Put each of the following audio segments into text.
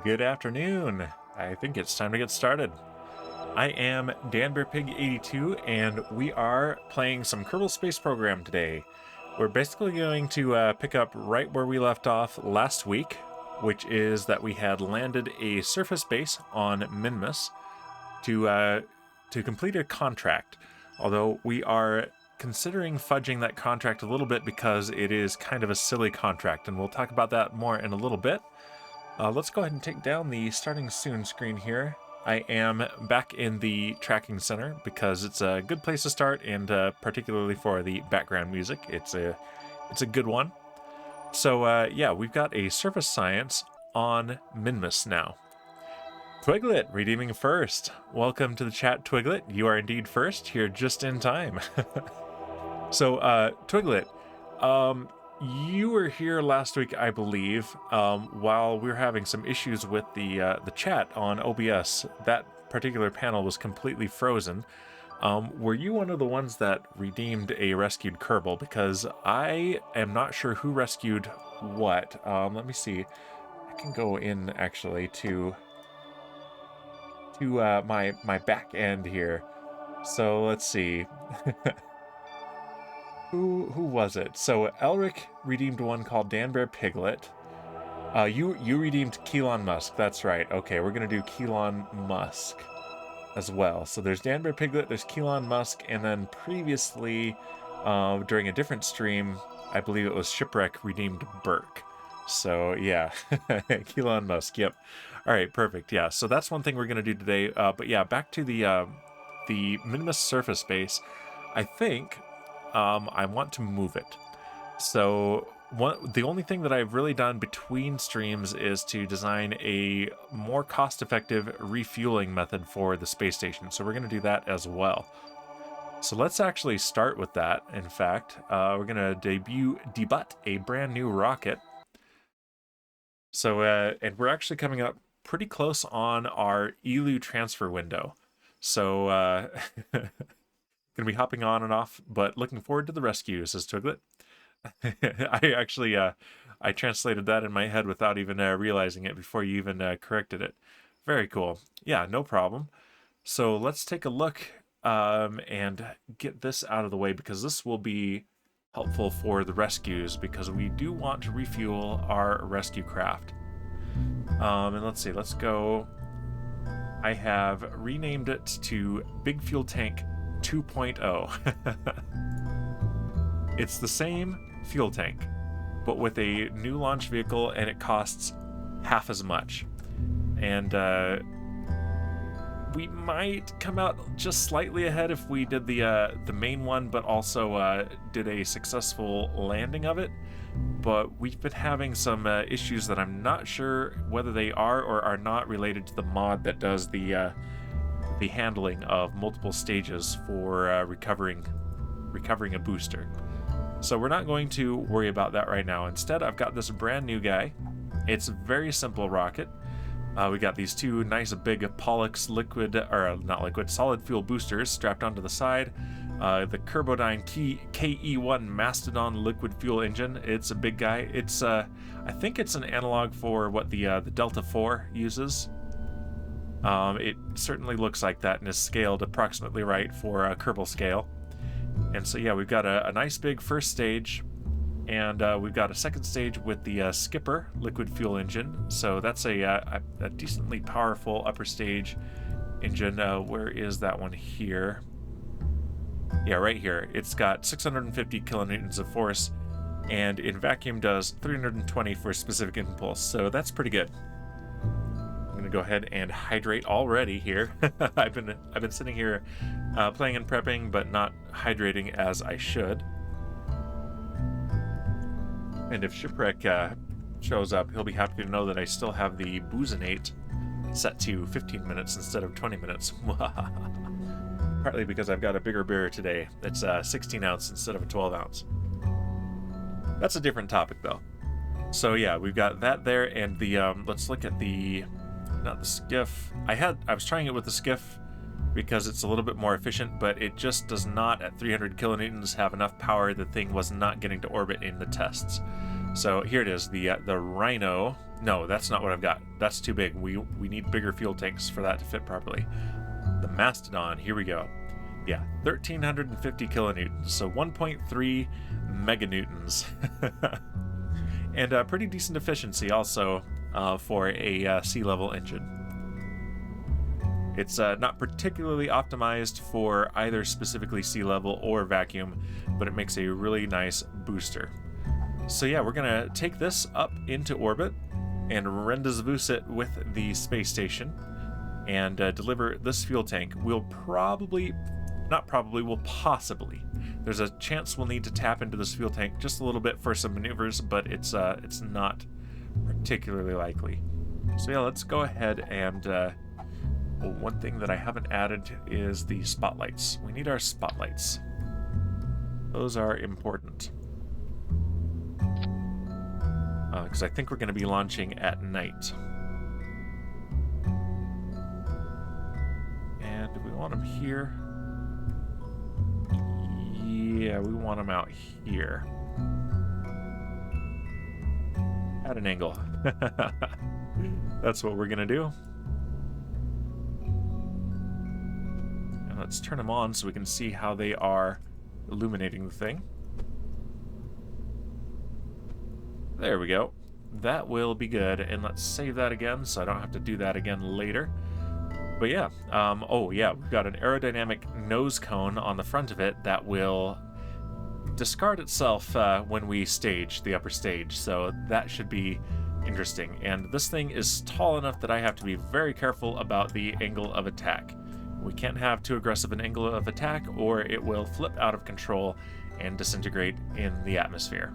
Good afternoon. I think it's time to get started. I am DanBearPig82, and we are playing some Kerbal Space Program today. We're basically going to pick up right where we left off last week, which is that we had landed a surface base on Minmus to complete a contract. Although we are considering fudging that contract a little bit because it is kind of a silly contract, and we'll talk about that more in a little bit. Let's go ahead and take down the starting soon screen here. I am back in the tracking center because it's a good place to start, and particularly for the background music, it's a good one. So yeah, we've got a surface science on Minmus now. Twiglet, redeeming first. Welcome to the chat, Twiglet. You are indeed first. You're just in time. So, Twiglet, you were here last week, I believe, while we were having some issues with the chat on OBS. That particular panel was completely frozen. Were you one of the ones that redeemed a rescued Kerbal? Because I am not sure who rescued what. Let me see. I can go in actually to my back end here. So let's see. Who was it? So Elric redeemed one called Danbear Piglet. You redeemed Keelon Musk. That's right. Okay, we're gonna do Keelon Musk as well. So there's Danbear Piglet, there's Keelon Musk, and then previously, during a different stream, I believe it was Shipwreck redeemed Burke. So yeah, Keelon Musk. Yep. All right, perfect. Yeah. So that's one thing we're gonna do today. But yeah, back to the Minimus surface base. I think. I want to move it. So the only thing that I've really done between streams is to design a more cost-effective refueling method for the space station. So we're going to do that as well. So let's actually start with that. In fact, we're going to debut a brand new rocket. So, and we're actually coming up pretty close on our ELU transfer window. So, gonna be hopping on and off, but looking forward to the rescue, says Twiglet. I actually I translated that in my head without even realizing it before you even corrected it. Very cool. Yeah, no problem. So let's take a look and get this out of the way, because this will be helpful for the rescues, because we do want to refuel our rescue craft. And let's see, let's go. I have renamed it to Big Fuel Tank 2.0. It's the same fuel tank, but with a new launch vehicle, and it costs half as much. And we might come out just slightly ahead if we did the main one, but also did a successful landing of it. But we've been having some issues that I'm not sure whether they are or are not related to the mod that does the handling of multiple stages for recovering a booster. So we're not going to worry about that right now. Instead, I've got this brand new guy. It's a very simple rocket. We got these two nice big Pollux solid fuel boosters strapped onto the side. The Kerbodyne KE1 Mastodon liquid fuel engine. It's a big guy. It's I think it's an analog for what the Delta IV uses. It certainly looks like that and is scaled approximately right for a Kerbal scale. And so yeah, we've got a nice big first stage, and we've got a second stage with the Skipper liquid fuel engine. So that's a decently powerful upper stage engine. Where is that one here? Yeah, right here. It's got 650 kilonewtons of force, and in vacuum does 320 for specific impulse. So that's pretty good. I'm gonna go ahead and hydrate already here. I've been sitting here playing and prepping, but not hydrating as I should. And if Shipwreck shows up, he'll be happy to know that I still have the Boozinate set to 15 minutes instead of 20 minutes. Partly because I've got a bigger beer today. It's 16 ounce instead of a 12 ounce. That's a different topic though. So yeah, we've got that there, and the let's look at not the skiff. I was trying it with the skiff because it's a little bit more efficient, but it just does not, at 300 kilonewtons, have enough power. The thing was not getting to orbit in the tests. So here it is, the Rhino. No, that's not what I've got. That's too big. We need bigger fuel tanks for that to fit properly. The Mastodon, here we go. Yeah, 1,350 kilonewtons, so 1.3 meganewtons. And pretty decent efficiency also for a sea level engine. It's not particularly optimized for either specifically sea level or vacuum, but it makes a really nice booster. So yeah, we're gonna take this up into orbit and rendezvous it with the space station and deliver this fuel tank. We'll possibly, there's a chance we'll need to tap into this fuel tank just a little bit for some maneuvers, but it's not particularly likely. So yeah, let's go ahead and one thing that I haven't added is the spotlights. We need our spotlights. Those are important. Because I think we're going to be launching at night. And do we want them here? Yeah, we want them out here. At an angle. That's what we're going to do. And let's turn them on so we can see how they are illuminating the thing. There we go. That will be good. And let's save that again so I don't have to do that again later. But yeah, oh yeah, we've got an aerodynamic nose cone on the front of it that will discard itself when we stage the upper stage. So that should be interesting. And this thing is tall enough that I have to be very careful about the angle of attack. We can't have too aggressive an angle of attack or it will flip out of control and disintegrate in the atmosphere.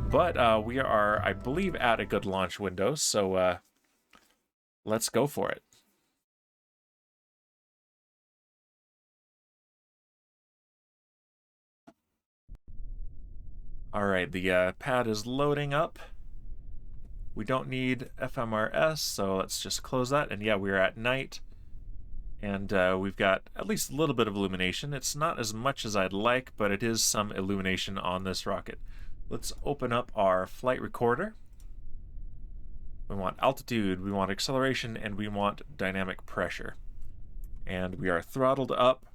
But we are, I believe, at a good launch window, so let's go for it. All right, the pad is loading up. We don't need FMRS, so let's just close that. And yeah, we're at night, and we've got at least a little bit of illumination. It's not as much as I'd like, but it is some illumination on this rocket. Let's open up our flight recorder. We want altitude, we want acceleration, and we want dynamic pressure. And we are throttled up.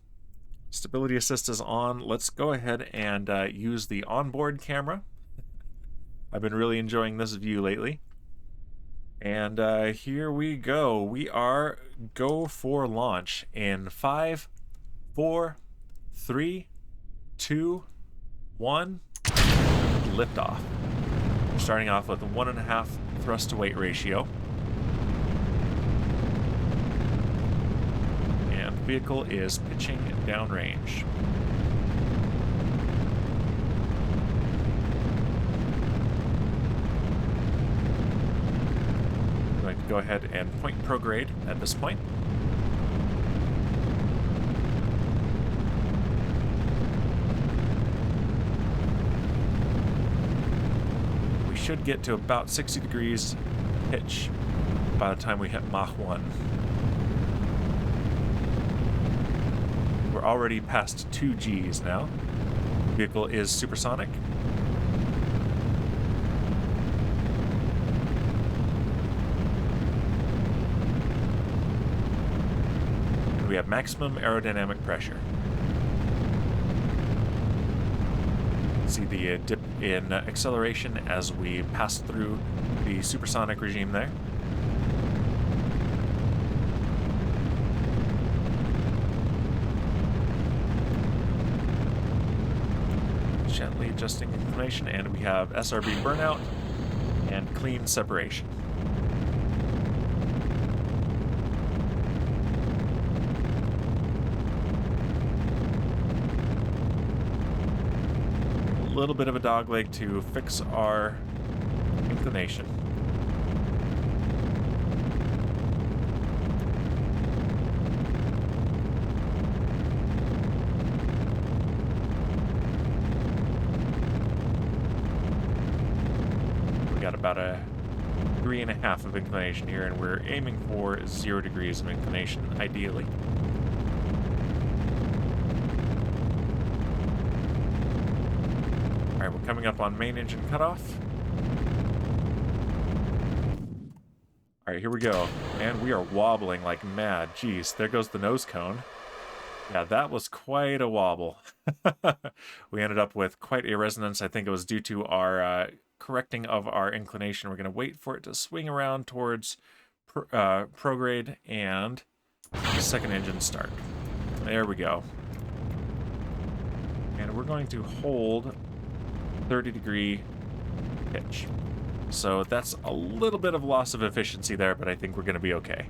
Stability assist is on. Let's go ahead and use the onboard camera. I've been really enjoying this view lately. And here we go. We are go for launch in 5, 4, 3, 2, 1. Liftoff. We're starting off with a 1.5 thrust to weight ratio. And the vehicle is pitching downrange. I'm going to go ahead and point prograde at this point. Should get to about 60 degrees pitch by the time we hit Mach 1. We're already past 2 Gs now. The vehicle is supersonic. And we have maximum aerodynamic pressure. See the dip in acceleration as we pass through the supersonic regime there. Gently adjusting inclination, and we have SRB burnout and clean separation. A little bit of a dogleg to fix our inclination. We got about a 3.5 of inclination here, and we're aiming for 0 degrees of inclination, ideally. Alright, we're coming up on main engine cutoff. here we go. And we are wobbling like mad. Jeez, there goes the nose cone. Yeah, that was quite a wobble. We ended up with quite a resonance. I think it was due to our correcting of our inclination. We're going to wait for it to swing around towards prograde and second engine start. There we go. And we're going to hold 30-degree pitch. So that's a little bit of loss of efficiency there, but I think we're going to be okay.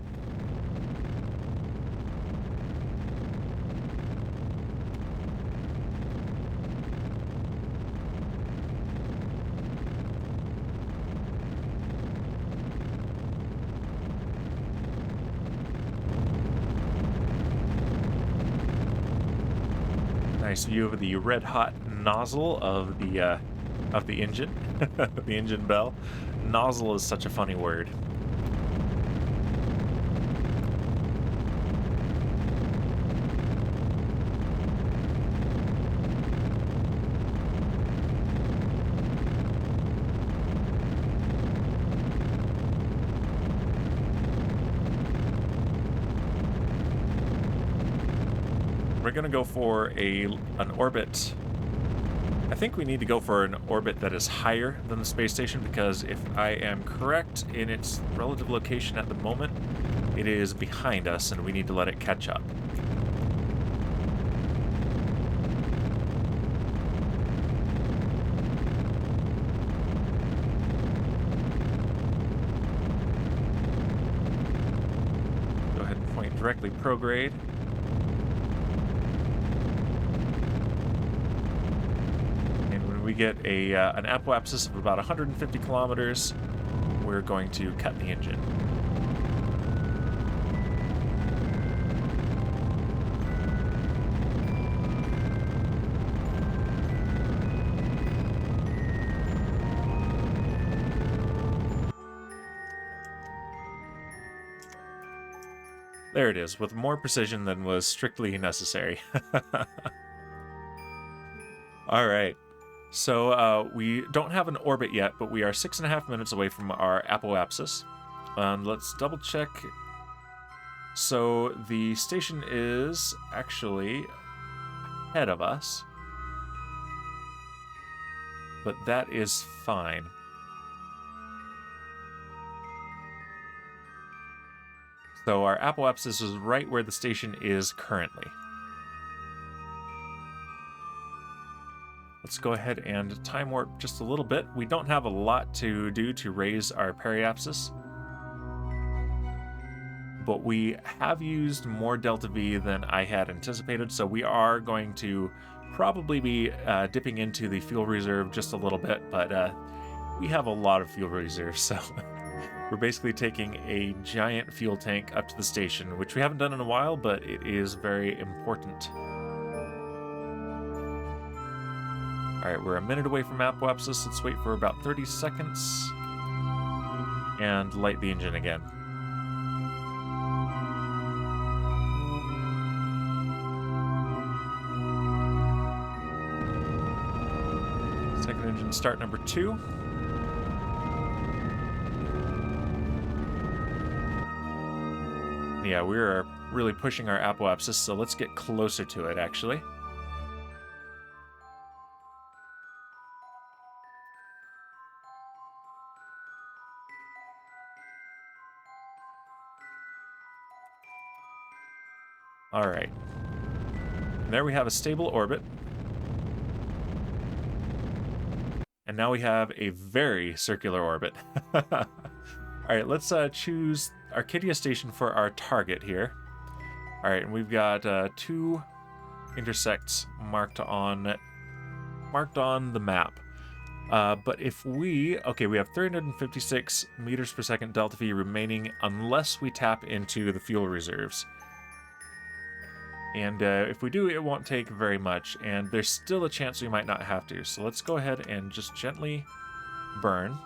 Nice view of the red-hot nozzle of the engine, the engine bell. Nozzle is such a funny word. We're gonna go for an orbit. I think we need to go for an orbit that is higher than the space station, because if I am correct in its relative location at the moment, it is behind us and we need to let it catch up. Go ahead and point directly prograde. We get an apoapsis of about 150 kilometers, we're going to cut the engine. There it is, with more precision than was strictly necessary. All right. So we don't have an orbit yet, but we are 6.5 minutes away from our apoapsis. Let's double check. So the station is actually ahead of us, but that is fine. So our apoapsis is right where the station is currently. Let's go ahead and time warp just a little bit. We don't have a lot to do to raise our periapsis, but we have used more delta V than I had anticipated, so we are going to probably be dipping into the fuel reserve just a little bit, but we have a lot of fuel reserve, so we're basically taking a giant fuel tank up to the station, which we haven't done in a while, but it is very important. Alright, we're a minute away from apoapsis. Let's wait for about 30 seconds and light the engine again. Second engine start number 2. Yeah, we're really pushing our apoapsis, so let's get closer to it, actually. All right. And there we have a stable orbit. And now we have a very circular orbit. All right, let's choose Arcadia Station for our target here. All right, and we've got 2 intersects marked on the map. But if we have 356 meters per second delta V remaining unless we tap into the fuel reserves. And if we do, it won't take very much, and there's still a chance we might not have to. So let's go ahead and just gently burn.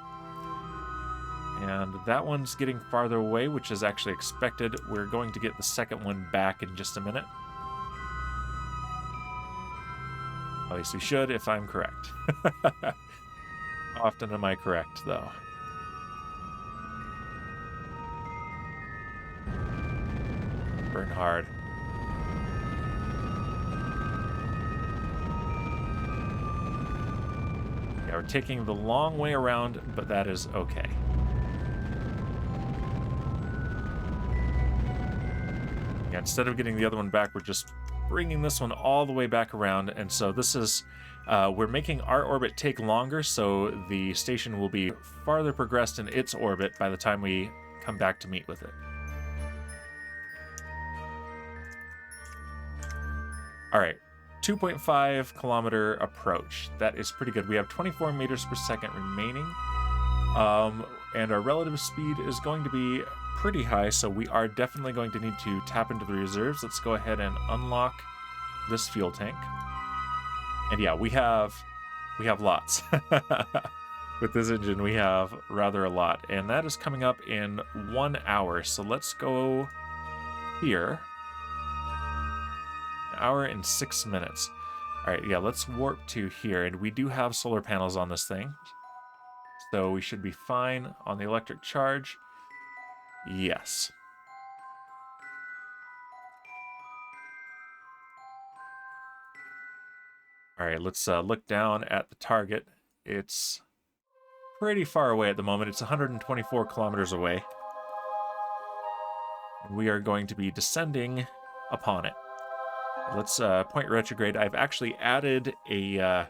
And that one's getting farther away, which is actually expected. We're going to get the second one back in just a minute. At least we should, if I'm correct. How often am I correct, though? burn hard. Yeah, we're taking the long way around, but that is okay. Yeah, instead of getting the other one back, we're just bringing this one all the way back around. And so this is, we're making our orbit take longer, so the station will be farther progressed in its orbit by the time we come back to meet with it. All right, 2.5 kilometer approach. That is pretty good. We have 24 meters per second remaining. And our relative speed is going to be pretty high, so we are definitely going to need to tap into the reserves. Let's go ahead and unlock this fuel tank. And yeah, we have lots. With this engine, we have rather a lot. And that is coming up in 1 hour. So let's go here. 1 hour and 6 minutes. All right, yeah, let's warp to here. And we do have solar panels on this thing, so we should be fine on the electric charge. Yes. All right, let's look down at the target. It's pretty far away at the moment. It's 124 kilometers away. We are going to be descending upon it. Let's point retrograde. I've actually added a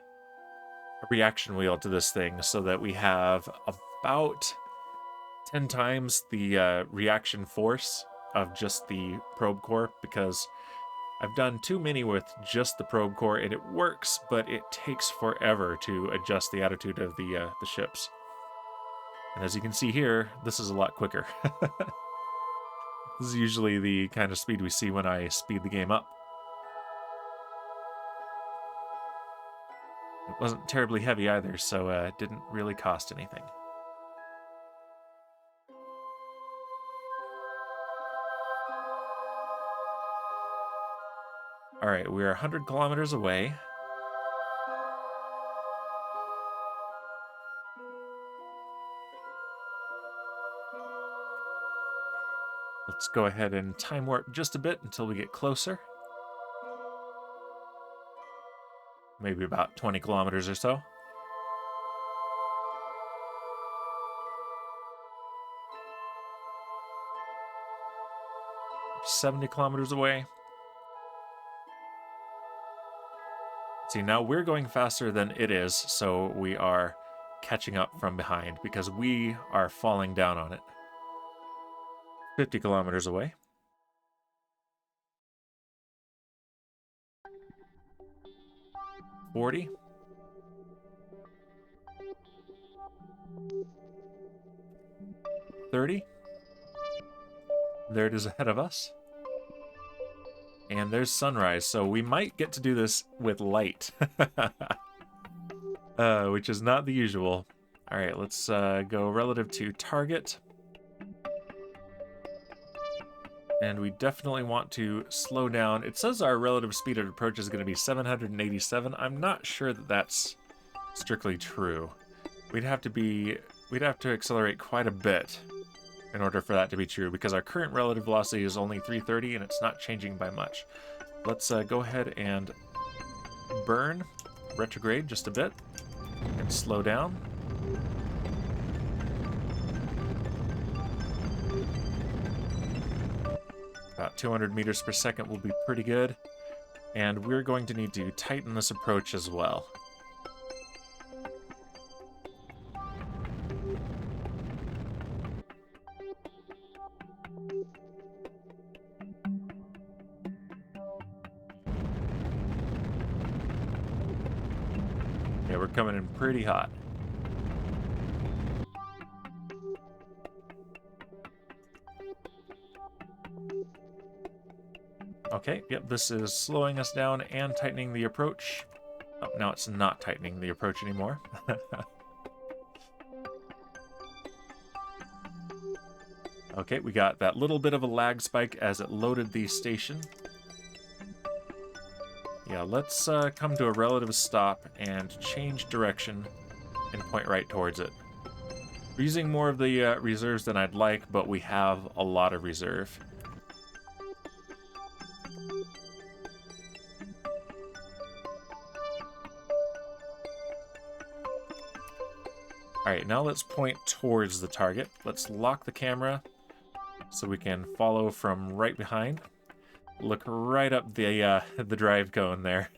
reaction wheel to this thing so that we have about 10 times the reaction force of just the probe core, because I've done too many with just the probe core, and it works, but it takes forever to adjust the attitude of the ships. And as you can see here, this is a lot quicker. This is usually the kind of speed we see when I speed the game up. It wasn't terribly heavy either, so it didn't really cost anything. All right, we're 100 kilometers away. Let's go ahead and time warp just a bit until we get closer. Maybe about 20 kilometers or so. 70 kilometers away. See, now we're going faster than it is, so we are catching up from behind because we are falling down on it. 50 kilometers away. $40. $30. There it is ahead of us. And there's sunrise, so we might get to do this with light. Which is not the usual. All right, let's go relative to target. And we definitely want to slow down. It says our relative speed of approach is going to be 787. I'm not sure that that's strictly true. We'd have to accelerate quite a bit in order for that to be true, because our current relative velocity is only 330 and it's not changing by much. Let's go ahead and burn retrograde just a bit and slow down. About 200 meters per second will be pretty good. And we're going to need to tighten this approach as well. Yeah, we're coming in pretty hot. Okay, yep, this is slowing us down and tightening the approach. Oh, now it's not tightening the approach anymore. Okay, we got that little bit of a lag spike as it loaded the station. Yeah, let's come to a relative stop and change direction and point right towards it. We're using more of the reserves than I'd like, but we have a lot of reserve. Alright, now let's point towards the target. Let's lock the camera so we can follow from right behind. Look right up the drive cone there.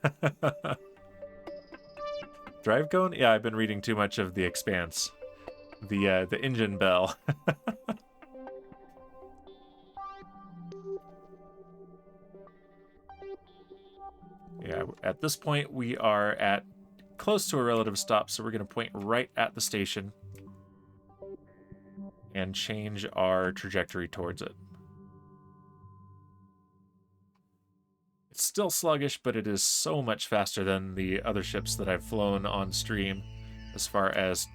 Drive cone? Yeah, I've been reading too much of The Expanse. The engine bell. Yeah, at this point we are at close to a relative stop, so we're going to point right at the station and change our trajectory towards it. It's still sluggish, but it is so much faster than the other ships that I've flown on stream as far as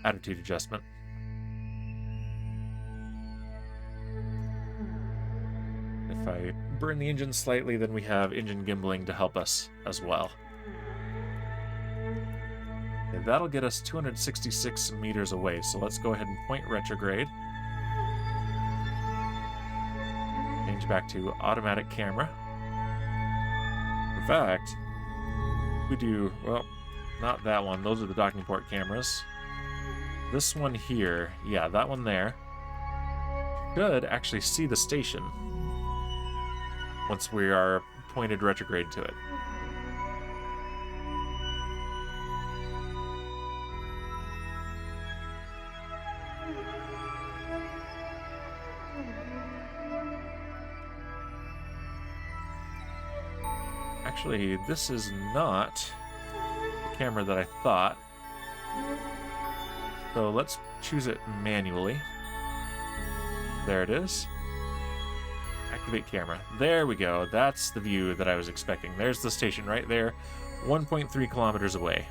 attitude adjustment. If I burn the engine slightly, then we have engine gimbaling to help us as well. And that'll get us 266 meters away, so let's go ahead and point retrograde. Change back to automatic camera. In fact, we do, well, not that one. Those are the docking port cameras. This one here, yeah, that one there, should actually see the station once we are pointed retrograde to it. Actually, this is not the camera that I thought. So let's choose it manually. There it is. Activate camera. There we go. That's the view that I was expecting. There's the station right there, 1.3 kilometers away.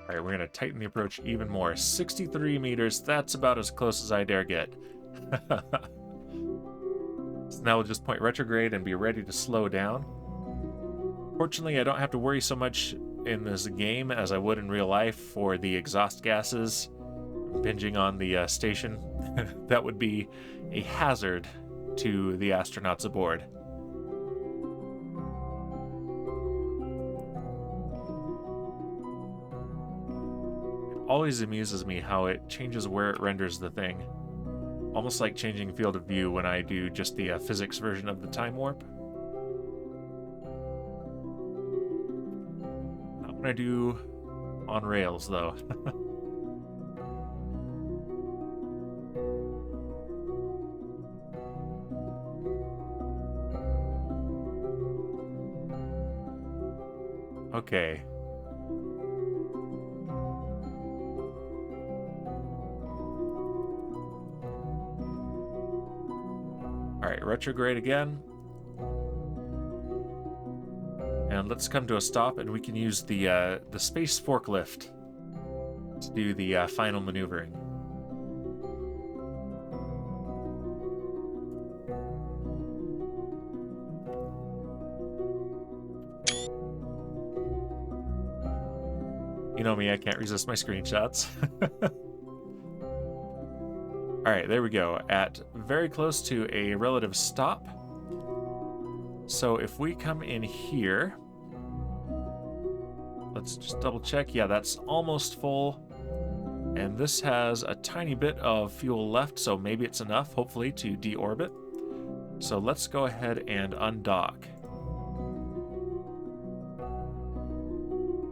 Alright, we're going to tighten the approach even more. 63 meters, that's about as close as I dare get. So now we'll just point retrograde and be ready to slow down. Fortunately, I don't have to worry so much in this game as I would in real life for the exhaust gases impinging on the station. That would be a hazard to the astronauts aboard. Always amuses me how it changes where it renders the thing. Almost like changing field of view when I do just the physics version of the time warp. Not when I do on rails, though. Okay. Alright, retrograde again. And let's come to a stop, and we can use the space forklift to do the final maneuvering. You know me, I can't resist my screenshots. Alright, there we go. At very close to a relative stop. So if we come in here, let's just double check. Yeah, that's almost full. And this has a tiny bit of fuel left, so maybe it's enough, hopefully, to deorbit. So let's go ahead and undock.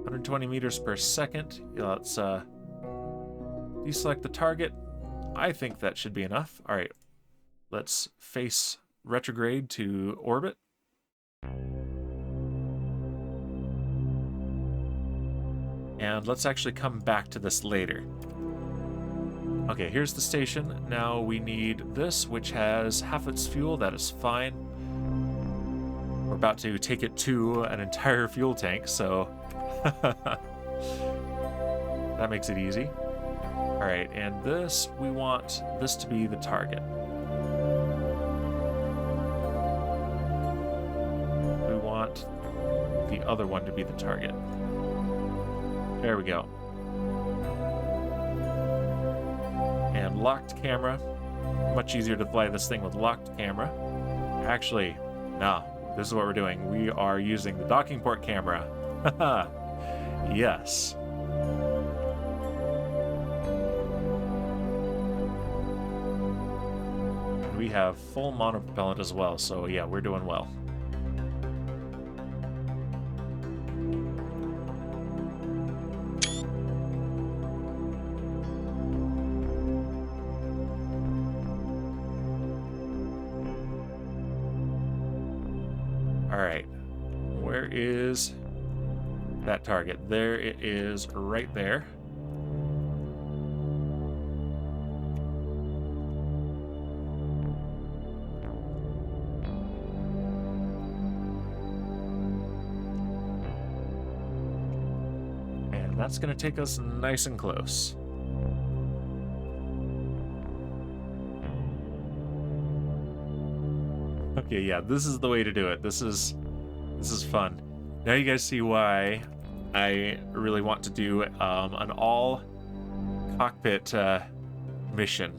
120 meters per second. Yeah, let's deselect the target. I think that should be enough. All right, let's face retrograde to orbit. And let's actually come back to this later. Okay, here's the station. Now we need this, which has half its fuel. That is fine. We're about to take it to an entire fuel tank, so that makes it easy. All right, and this, we want this to be the target. We want the other one to be the target. There we go. And locked camera. Much easier to fly this thing with locked camera. Actually, no. This is what we're doing. We are using the docking port camera. Haha. Yes. And we have full monopropellant as well, so yeah, we're doing well. Alright, where is that target? There it is, right there. And that's going to take us nice and close. Okay, yeah, this is the way to do it. This is fun. Now you guys see why I really want to do an all cockpit mission.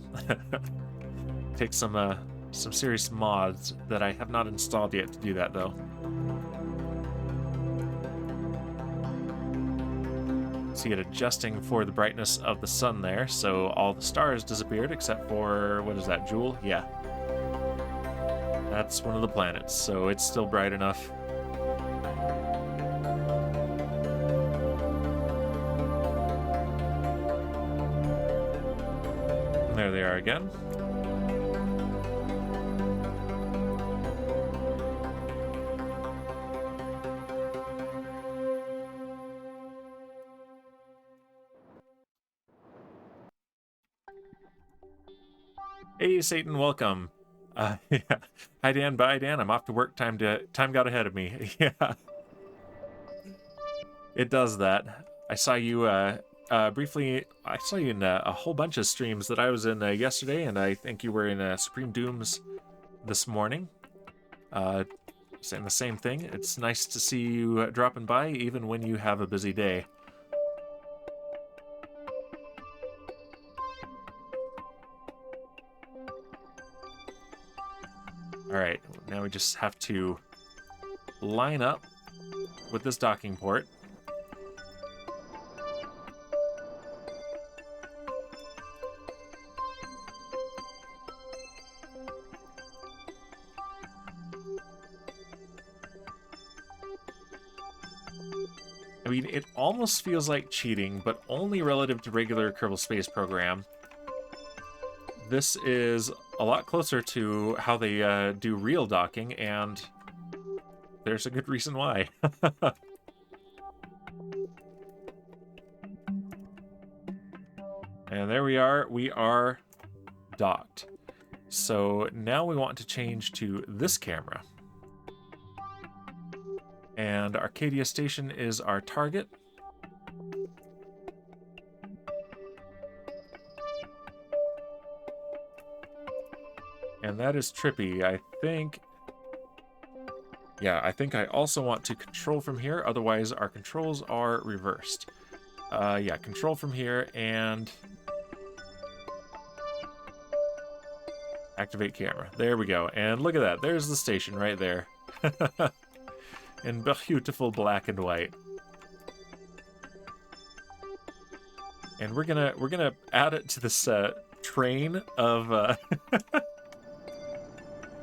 Take some serious mods that I have not installed yet to do that, though. See it adjusting for the brightness of the sun there, so all the stars disappeared except for, what is that, Jewel? Yeah. That's one of the planets, so it's still bright enough. And there they are again. Hey, Satan, welcome. Yeah. Hi, Dan. Bye, Dan. I'm off to work. Time got ahead of me. Yeah. It does that. I saw you briefly. I saw you in a whole bunch of streams that I was in yesterday, and I think you were in Supreme Dooms this morning. Saying the same thing. It's nice to see you dropping by, even when you have a busy day. Alright, now we just have to line up with this docking port. I mean, it almost feels like cheating, but only relative to regular Kerbal Space Program. This is a lot closer to how they do real docking, and there's a good reason why. And there we are docked. So now we want to change to this camera. And Arcadia Station is our target. And that is trippy. I think... Yeah, I think I also want to control from here, otherwise our controls are reversed. Yeah, control from here and... activate camera. There we go. And look at that. There's the station right there. In beautiful black and white. And we're gonna add it to this train of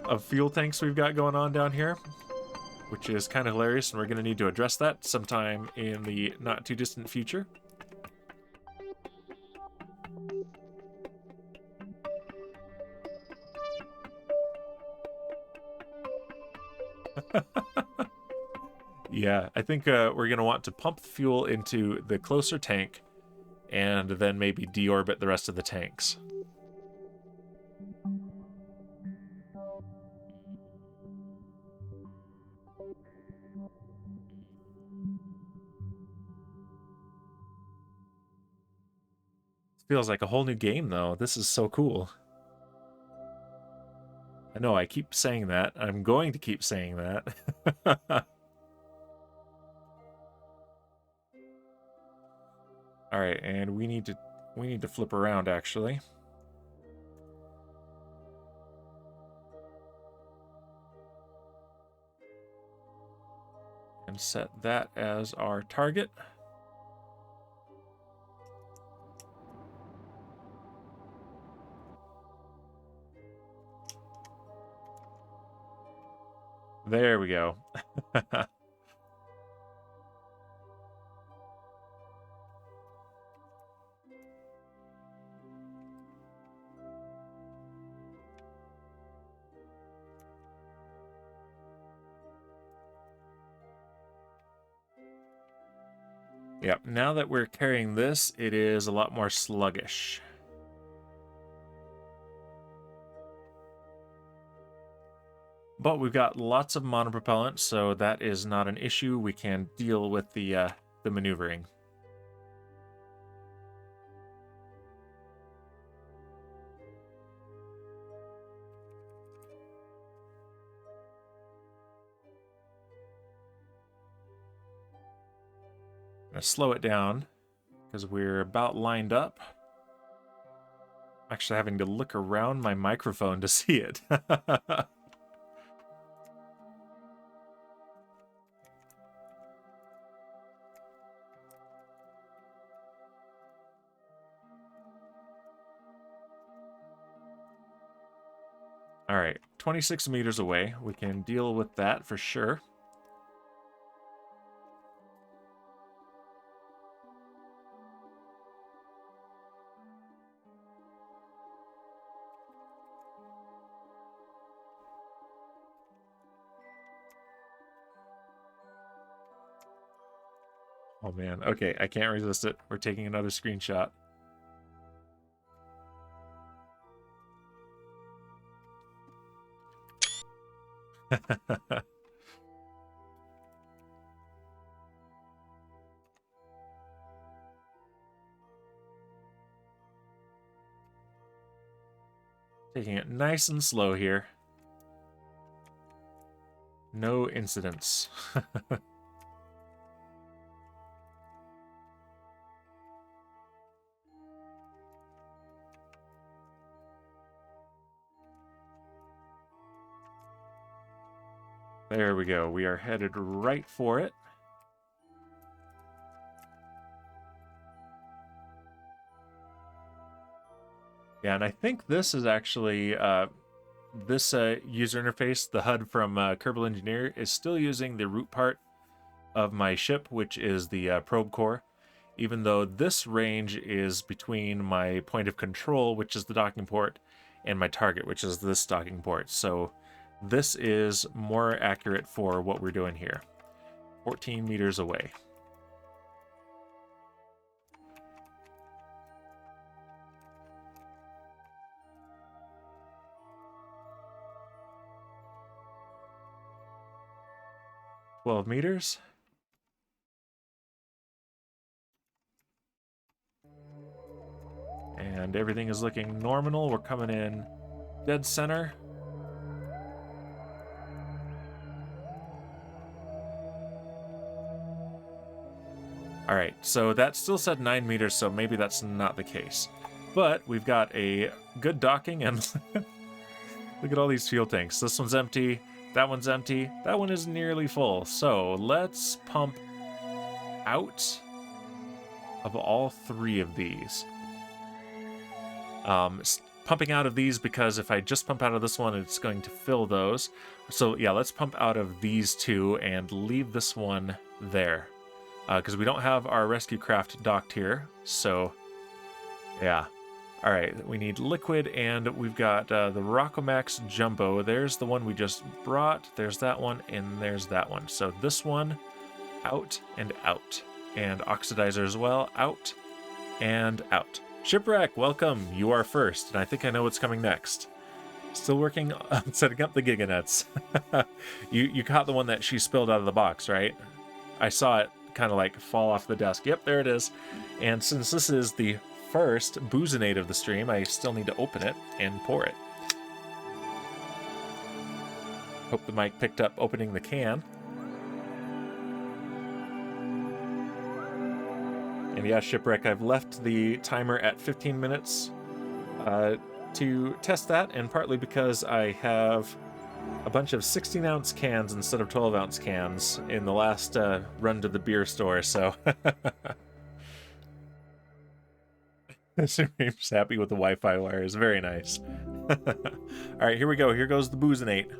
of fuel tanks we've got going on down here, which is kind of hilarious, and we're going to need to address that sometime in the not too distant future. Yeah, I think we're going to want to pump the fuel into the closer tank and then maybe deorbit the rest of the tanks. Feels like a whole new game, though. This is so cool. I know I keep saying that. I'm going to keep saying that. All right, and we need to flip around actually. And set that as our target. There we go. Yep, now that we're carrying this, it is a lot more sluggish. But we've got lots of monopropellant, so that is not an issue. We can deal with the maneuvering. I'm gonna slow it down because we're about lined up. I'm actually having to look around my microphone to see it. All right, 26 meters away. We can deal with that for sure. Oh man, okay, I can't resist it. We're taking another screenshot. Taking it nice and slow here. No incidents. There we go. We are headed right for it. Yeah, and I think this is actually this user interface, the HUD from Kerbal Engineer, is still using the root part of my ship, which is the probe core, even though this range is between my point of control, which is the docking port, and my target, which is this docking port. So this is more accurate for what we're doing here. 14 meters away. $12 meters. And everything is looking nominal. We're coming in dead center. All right, so that still said 9 meters, so maybe that's not the case. But we've got a good docking, and look at all these fuel tanks. This one's empty, that one's empty, that one is nearly full. So let's pump out of all three of these. Pumping out of these because if I just pump out of this one, it's going to fill those. So yeah, let's pump out of these two and leave this one there. Because we don't have our rescue craft docked here. So yeah. All right, we need liquid, and we've got the Rockomax Jumbo. There's the one we just brought. There's that one, and there's that one. So this one, out and out. And oxidizer as well, out and out. Shipwreck, welcome. You are first, and I think I know what's coming next. Still working on setting up the giganets. You caught the one that she spilled out of the box, right? I saw it kind of like fall off the desk. Yep, there it is. And since this is the first boozinate of the stream, I still need to open it and pour it. Hope the mic picked up opening the can. And yeah, Shipwreck, I've left the timer at 15 minutes to test that, and partly because I have a bunch of 16-ounce cans instead of 12-ounce cans in the last run to the beer store, so... Supreme's happy with the Wi-Fi wires. Very nice. Alright, here we go. Here goes the Boozinate.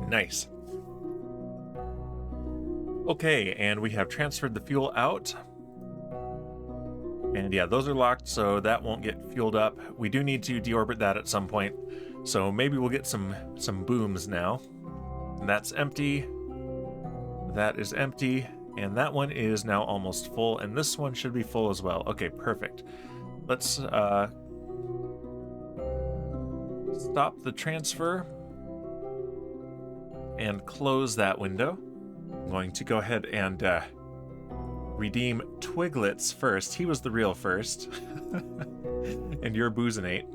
Nice. Okay, and we have transferred the fuel out. And yeah, those are locked, so that won't get fueled up. We do need to deorbit that at some point, so maybe we'll get some booms now. And that's empty. That is empty. And that one is now almost full, and this one should be full as well. Okay, perfect. Let's stop the transfer and close that window. I'm going to go ahead and redeem Twiglets first. He was the real first. And you're Boozinate.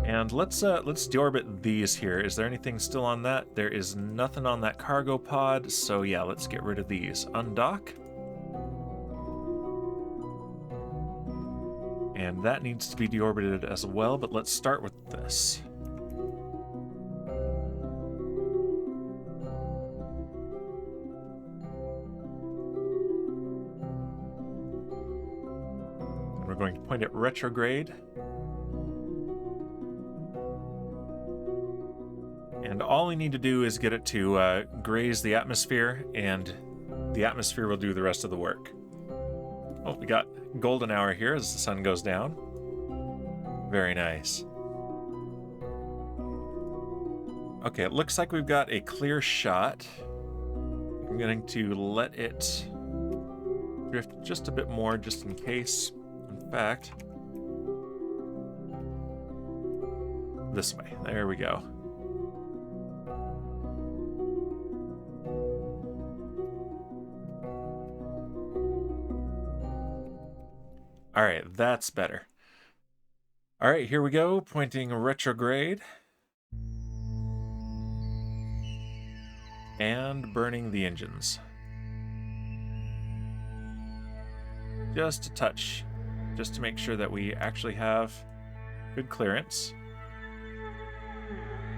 And let's deorbit these here. Is there anything still on that? There is nothing on that cargo pod, so yeah, let's get rid of these. Undock. And that needs to be deorbited as well, but let's start with this. And we're going to point at retrograde. And all we need to do is get it to graze the atmosphere, and the atmosphere will do the rest of the work. Oh, we got golden hour here as the sun goes down. Very nice. Okay, it looks like we've got a clear shot. I'm going to let it drift just a bit more, just in case. In fact, this way. There we go. All right, that's better. All right, here we go, pointing retrograde. And burning the engines. Just a touch, just to make sure that we actually have good clearance.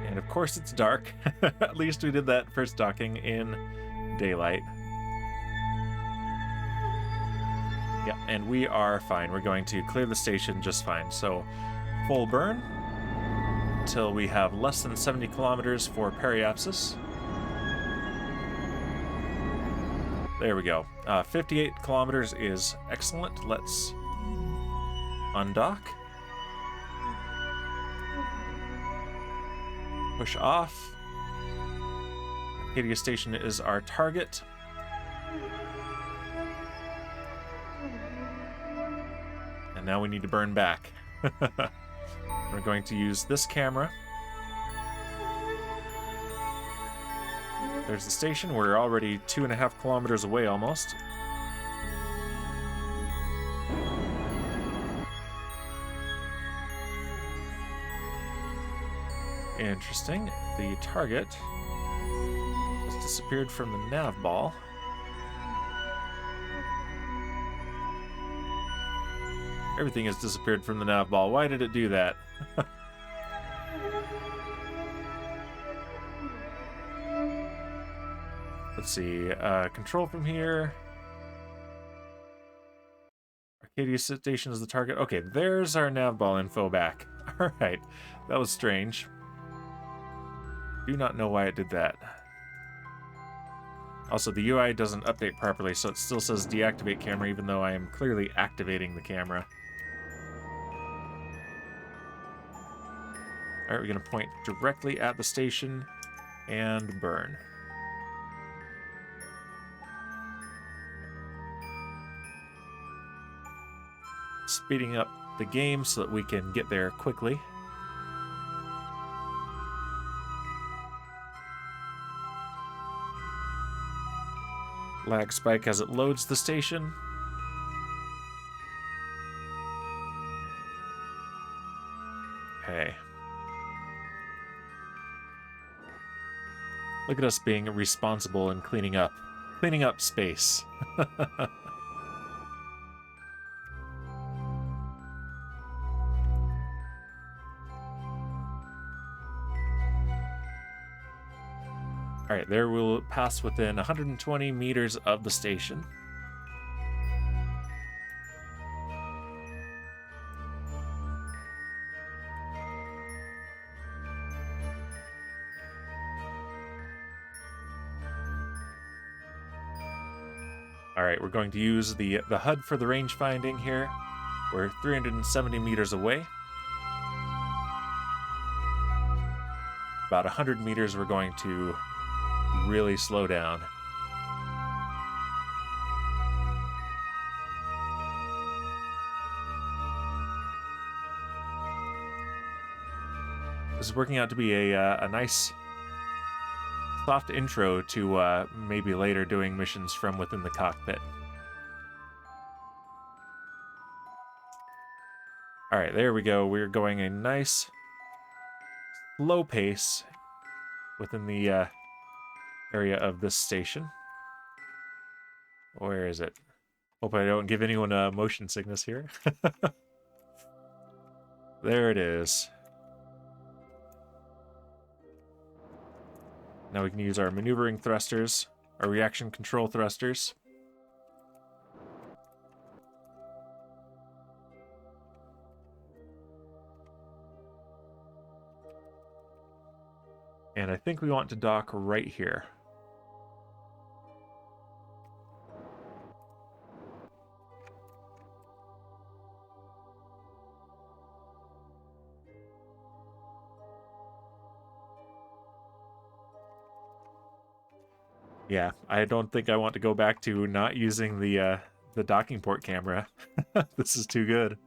And of course it's dark. At least we did that first docking in daylight. Yeah, and we are fine. We're going to clear the station just fine. So, full burn until we have less than 70 kilometers for periapsis. There we go. 58 kilometers is excellent. Let's undock. Push off. Arcadia Station is our target. Now we need to burn back. We're going to use this camera. There's the station. We're already 2.5 kilometers away almost. Interesting. The target has disappeared from the nav ball. Everything has disappeared from the nav ball. Why did it do that? Let's see. Control from here. Arcadia Station is the target. Okay, there's our nav ball info back. Alright, that was strange. Do not know why it did that. Also, the UI doesn't update properly, so it still says deactivate camera, even though I am clearly activating the camera. Alright, we're going to point directly at the station and burn. Speeding up the game so that we can get there quickly. Lag spike as it loads the station. Okay. Look at us being responsible and cleaning up space. All right, there we'll pass within 120 meters of the station. All right, we're going to use the HUD for the range finding here. We're 370 meters away. About 100 meters, we're going to really slow down. This is working out to be a nice soft intro to maybe later doing missions from within the cockpit. All right, there we go. We're going a nice slow pace within the area of this station. Where is it? Hope I don't give anyone a motion sickness here. There it is. Now we can use our maneuvering thrusters, our reaction control thrusters. And I think we want to dock right here. Yeah, I don't think I want to go back to not using the docking port camera. This is too good.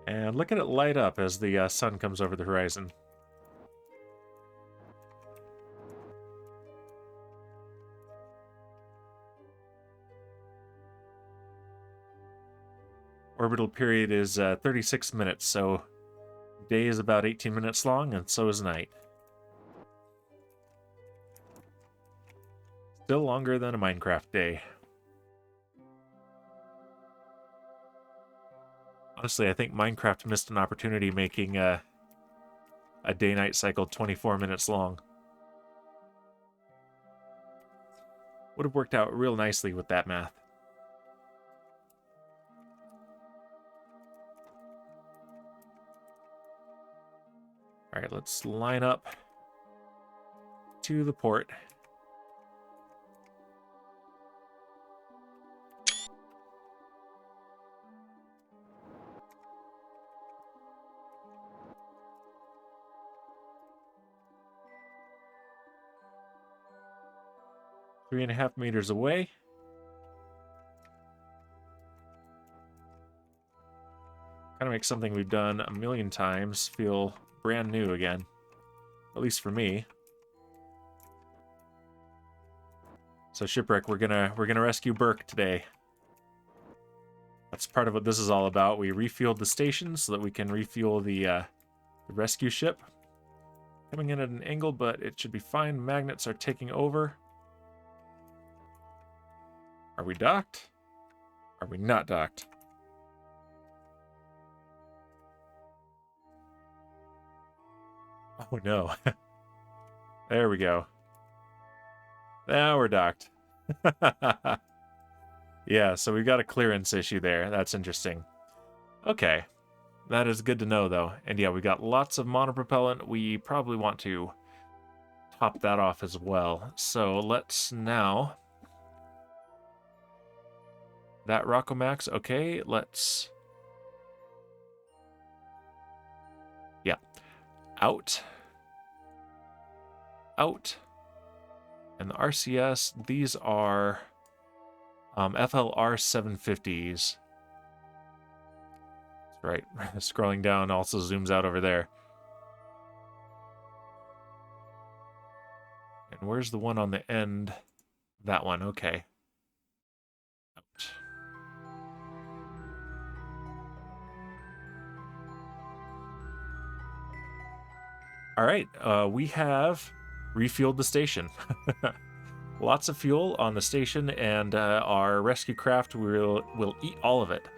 And look at it light up as the sun comes over the horizon. Orbital period is 36 minutes, so day is about 18 minutes long, and so is night. Still longer than a Minecraft day. Honestly, I think Minecraft missed an opportunity making a day-night cycle 24 minutes long. Would have worked out real nicely with that math. All right, let's line up to the port. Three and a half meters away. Kind of makes something we've done a million times feel brand new again, at least for me. So Shipwreck, we're gonna rescue Burke today. That's part of what this is all about. We refueled the station so that we can refuel the rescue ship. Coming in at an angle, but it should be fine. Magnets are taking over. Are we docked? Are we not docked? Oh no. There we go. Now we're docked. Yeah, so we've got a clearance issue there. That's interesting. Okay. That is good to know, though. And yeah, we got lots of monopropellant. We probably want to top that off as well. So let's now... That Rockomax, okay, let's... Yeah. Out. Out. And the RCS, these are FLR 750s. That's right. Scrolling down also zooms out over there. And where's the one on the end? That one, okay. Ouch. All right, we have refueled the station. Lots of fuel on the station, and our rescue craft will eat all of it.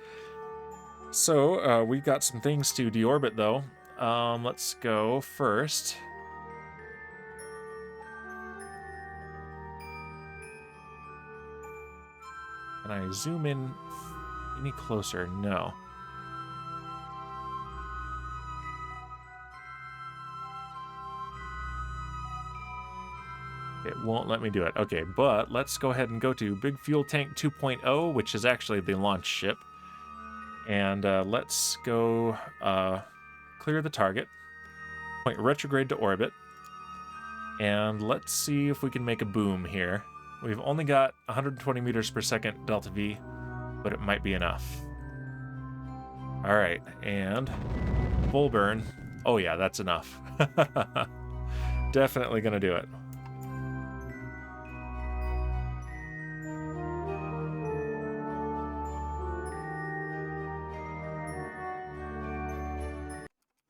So we got some things to deorbit, though. Let's go first. Can I zoom in any closer? No. It won't let me do it. Okay, but let's go ahead and go to Big Fuel Tank 2.0, which is actually the launch ship. And let's go clear the target, point retrograde to orbit, and let's see if we can make a boom here. We've only got 120 meters per second delta V, but it might be enough. All right, and full burn. Oh yeah, that's enough. Definitely gonna do it.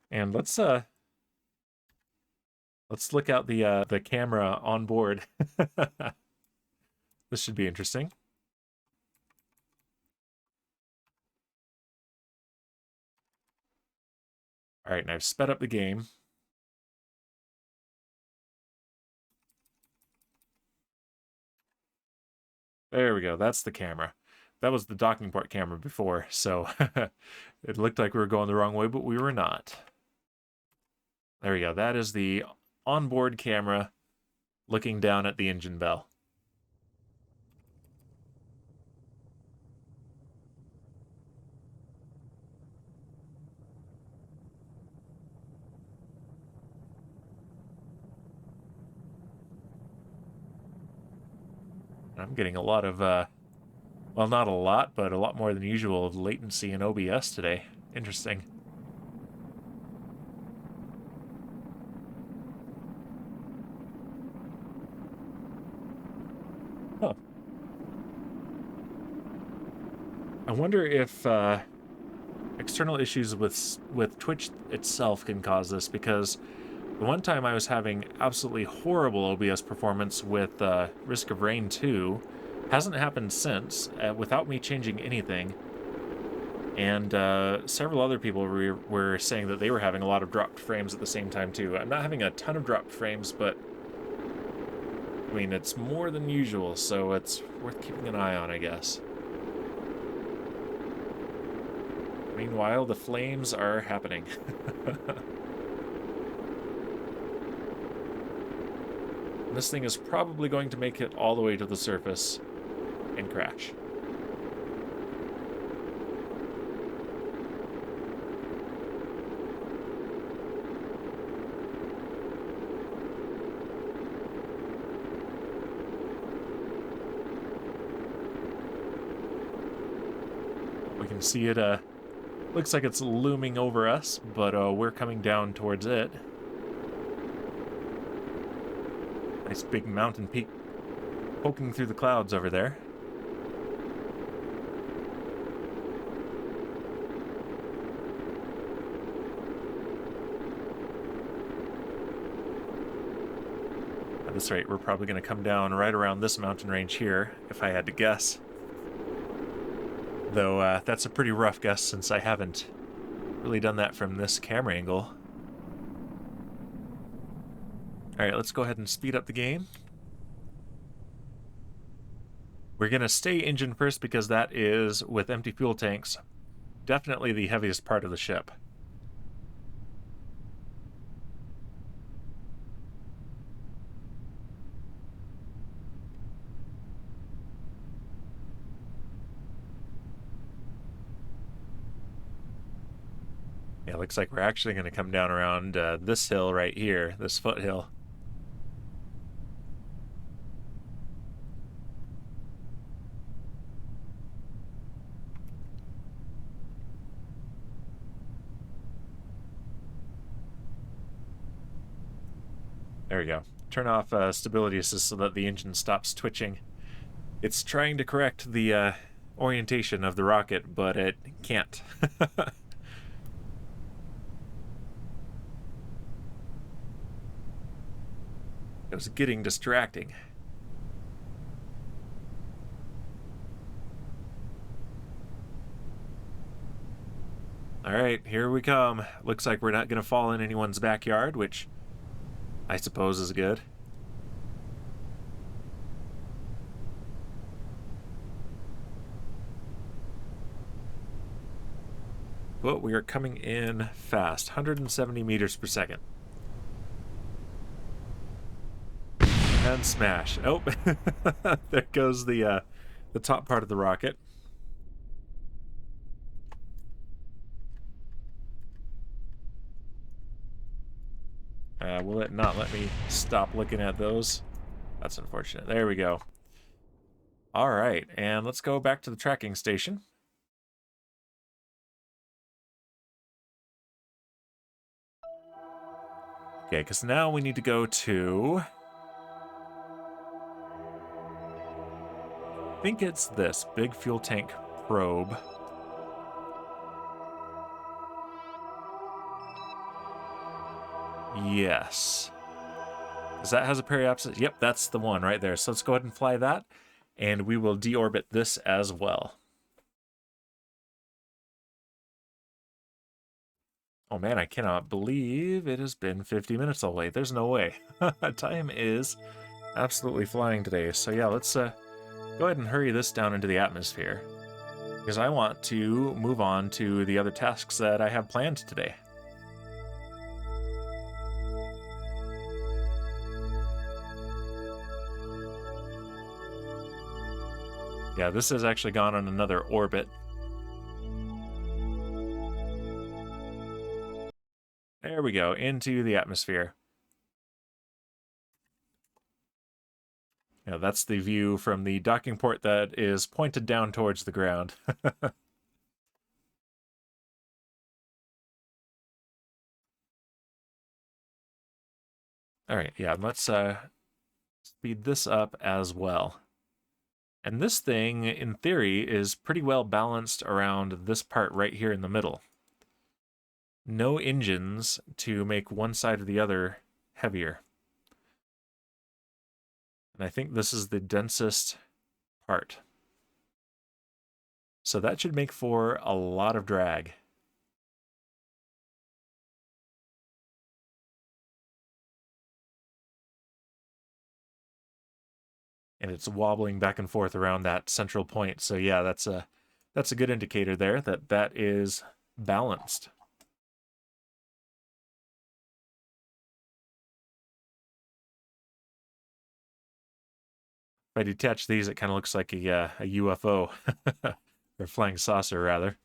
And let's look out the camera on board. This should be interesting. All right, and I've sped up the game. There we go. That's the camera. That was the docking port camera before, so it looked like we were going the wrong way, but we were not. There we go. That is the onboard camera looking down at the engine bell. I'm getting a lot of, well, not a lot, but a lot more than usual of latency in OBS today. Interesting. Huh. I wonder if external issues with Twitch itself can cause this, because the one time I was having absolutely horrible OBS performance with Risk of Rain 2 hasn't happened since, without me changing anything. And several other people were saying that they were having a lot of dropped frames at the same time too. I'm not having a ton of dropped frames, but I mean, it's more than usual, so it's worth keeping an eye on, I guess. Meanwhile, the flames are happening. This thing is probably going to make it all the way to the surface and crash. We can see it, looks like it's looming over us, but we're coming down towards it. Nice big mountain peak poking through the clouds over there. At this rate, we're probably going to come down right around this mountain range here, if I had to guess. Though that's a pretty rough guess, since I haven't really done that from this camera angle. Alright, let's go ahead and speed up the game. We're going to stay engine first because that is, with empty fuel tanks, definitely the heaviest part of the ship. Yeah, looks like we're actually going to come down around this hill right here, this foothill. There we go. Turn off stability assist so that the engine stops twitching. It's trying to correct the orientation of the rocket, but it can't. It was getting distracting. Alright, here we come. Looks like we're not going to fall in anyone's backyard, which I suppose is good. But we are coming in fast, 170 meters per second. And smash. Oh, there goes the top part of the rocket. Will it not let me stop looking at those? That's unfortunate. There we go. All right, and let's go back to the tracking station. Okay, because now we need to go to... I think it's this big fuel tank probe. Yes. Because that has a periapsis. Yep, that's the one right there. So let's go ahead and fly that, and we will deorbit this as well. Oh man, I cannot believe it has been 50 minutes away. There's no way. Time is absolutely flying today. So yeah, let's go ahead and hurry this down into the atmosphere, because I want to move on to the other tasks that I have planned today. Yeah, this has actually gone on another orbit. There we go, into the atmosphere. Yeah, that's the view from the docking port that is pointed down towards the ground. All right, yeah, let's speed this up as well. And this thing, in theory, is pretty well balanced around this part right here in the middle. No engines to make one side or the other heavier. And I think this is the densest part. So that should make for a lot of drag. And it's wobbling back and forth around that central point. So yeah, that's a good indicator there that that is balanced. If I detach these, it kind of looks like a UFO, or flying saucer, rather.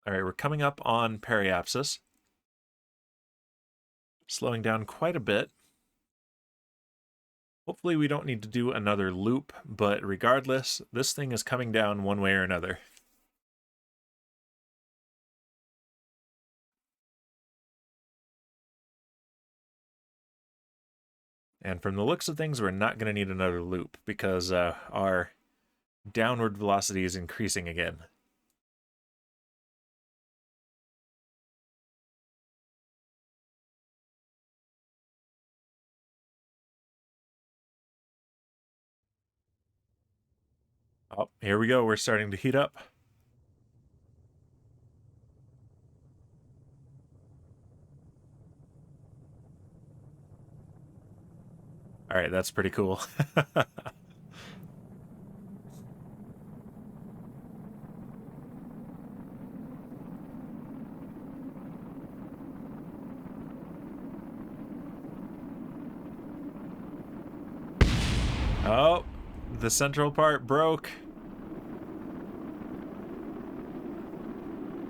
All right, we're coming up on periapsis. Slowing down quite a bit. Hopefully we don't need to do another loop, but regardless, this thing is coming down one way or another. And from the looks of things, we're not going to need another loop because our downward velocity is increasing again. Oh, here we go. We're starting to heat up. All right, that's pretty cool. Oh, the central part broke.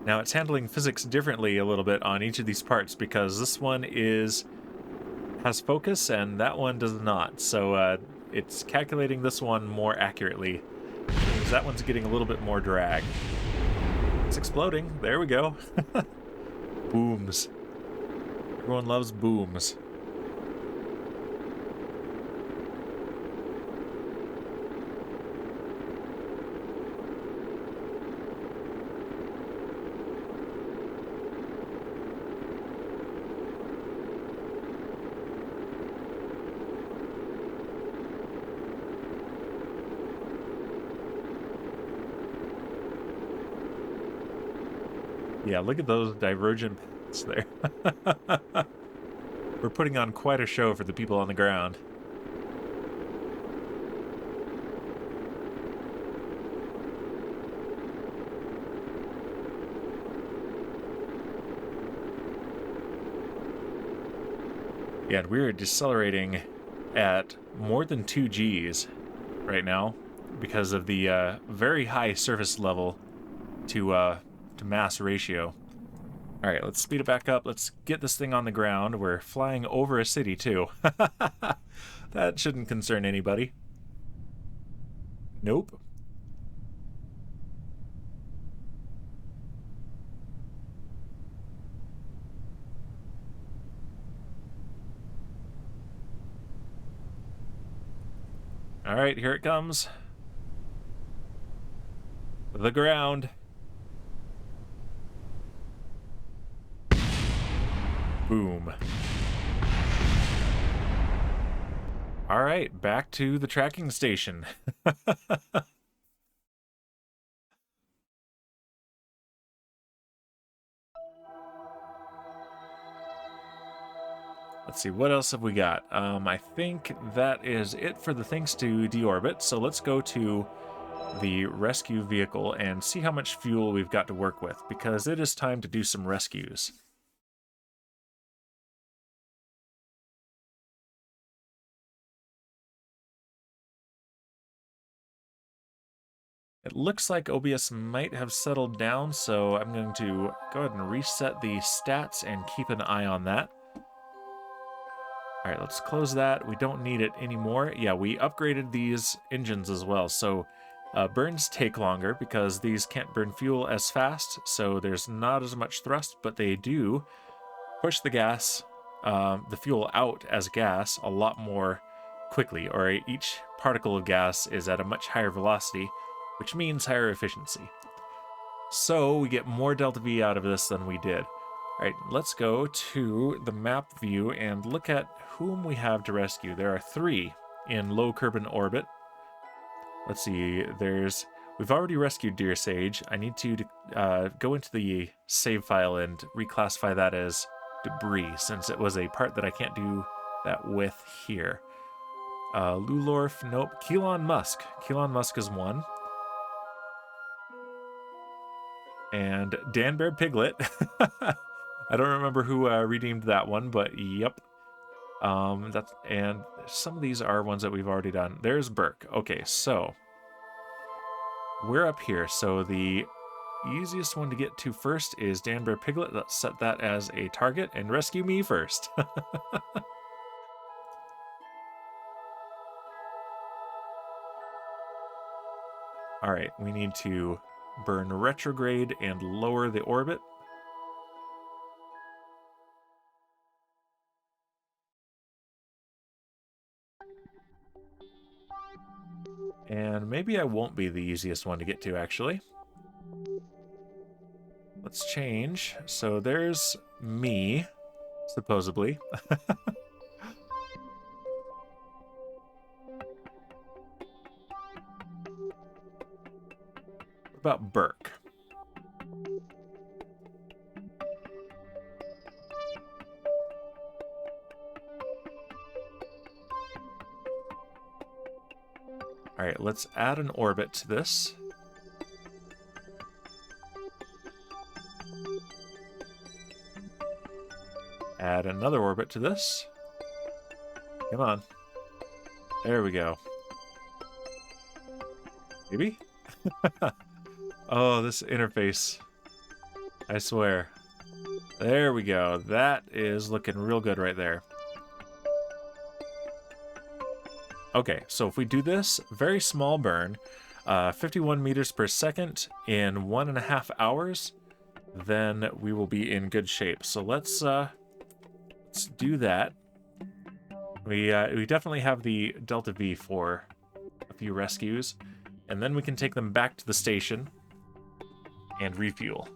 Now it's handling physics differently a little bit on each of these parts because this one has focus and that one does not. So it's calculating this one more accurately. It's that one's getting a little bit more drag. It's exploding. There we go. Booms. Everyone loves booms. Yeah, look at those divergent paths there. We're putting on quite a show for the people on the ground. Yeah, and we're decelerating at more than 2 Gs right now because of the very high surface level to mass ratio. All right, let's speed it back up. Let's get this thing on the ground. We're flying over a city too. That shouldn't concern anybody. Nope. All right, here it comes. The ground. Boom. All right, back to the tracking station. Let's see, what else have we got? I think that is it for the things to deorbit. So let's go to the rescue vehicle and see how much fuel we've got to work with, because it is time to do some rescues. It looks like OBS might have settled down, so I'm going to go ahead and reset the stats and keep an eye on that. All right, let's close that. We don't need it anymore. Yeah, we upgraded these engines as well, so burns take longer because these can't burn fuel as fast, so there's not as much thrust, but they do push the gas, the fuel out as gas a lot more quickly, or each particle of gas is at a much higher velocity, which means higher efficiency. So we get more delta V out of this than we did. All right, let's go to the map view and look at whom we have to rescue. There are 3 in low Kerbal orbit. Let's see, we've already rescued Deer Sage. I need to go into the save file and reclassify that as debris, since it was a part that I can't do that with here. Lulorf, nope. Keelon Musk. Keelon Musk is 1. And Danbear Piglet. I don't remember who redeemed that one, but yep. And some of these are ones that we've already done. There's Burke. Okay, so we're up here. So the easiest one to get to first is Danbear Piglet. Let's set that as a target and rescue me first. All right, we need to burn retrograde and lower the orbit. And maybe I won't be the easiest one to get to, actually. Let's change. So there's me, supposedly. What about Burke? All right, let's add an orbit to this. Add another orbit to this. Come on. There we go. Maybe? Oh, this interface. I swear. There we go. That is looking real good right there. Okay, so if we do this, very small burn, 51 meters per second in 1.5 hours, then we will be in good shape. So let's do that. We definitely have the Delta V for a few rescues, and then we can take them back to the station and refuel.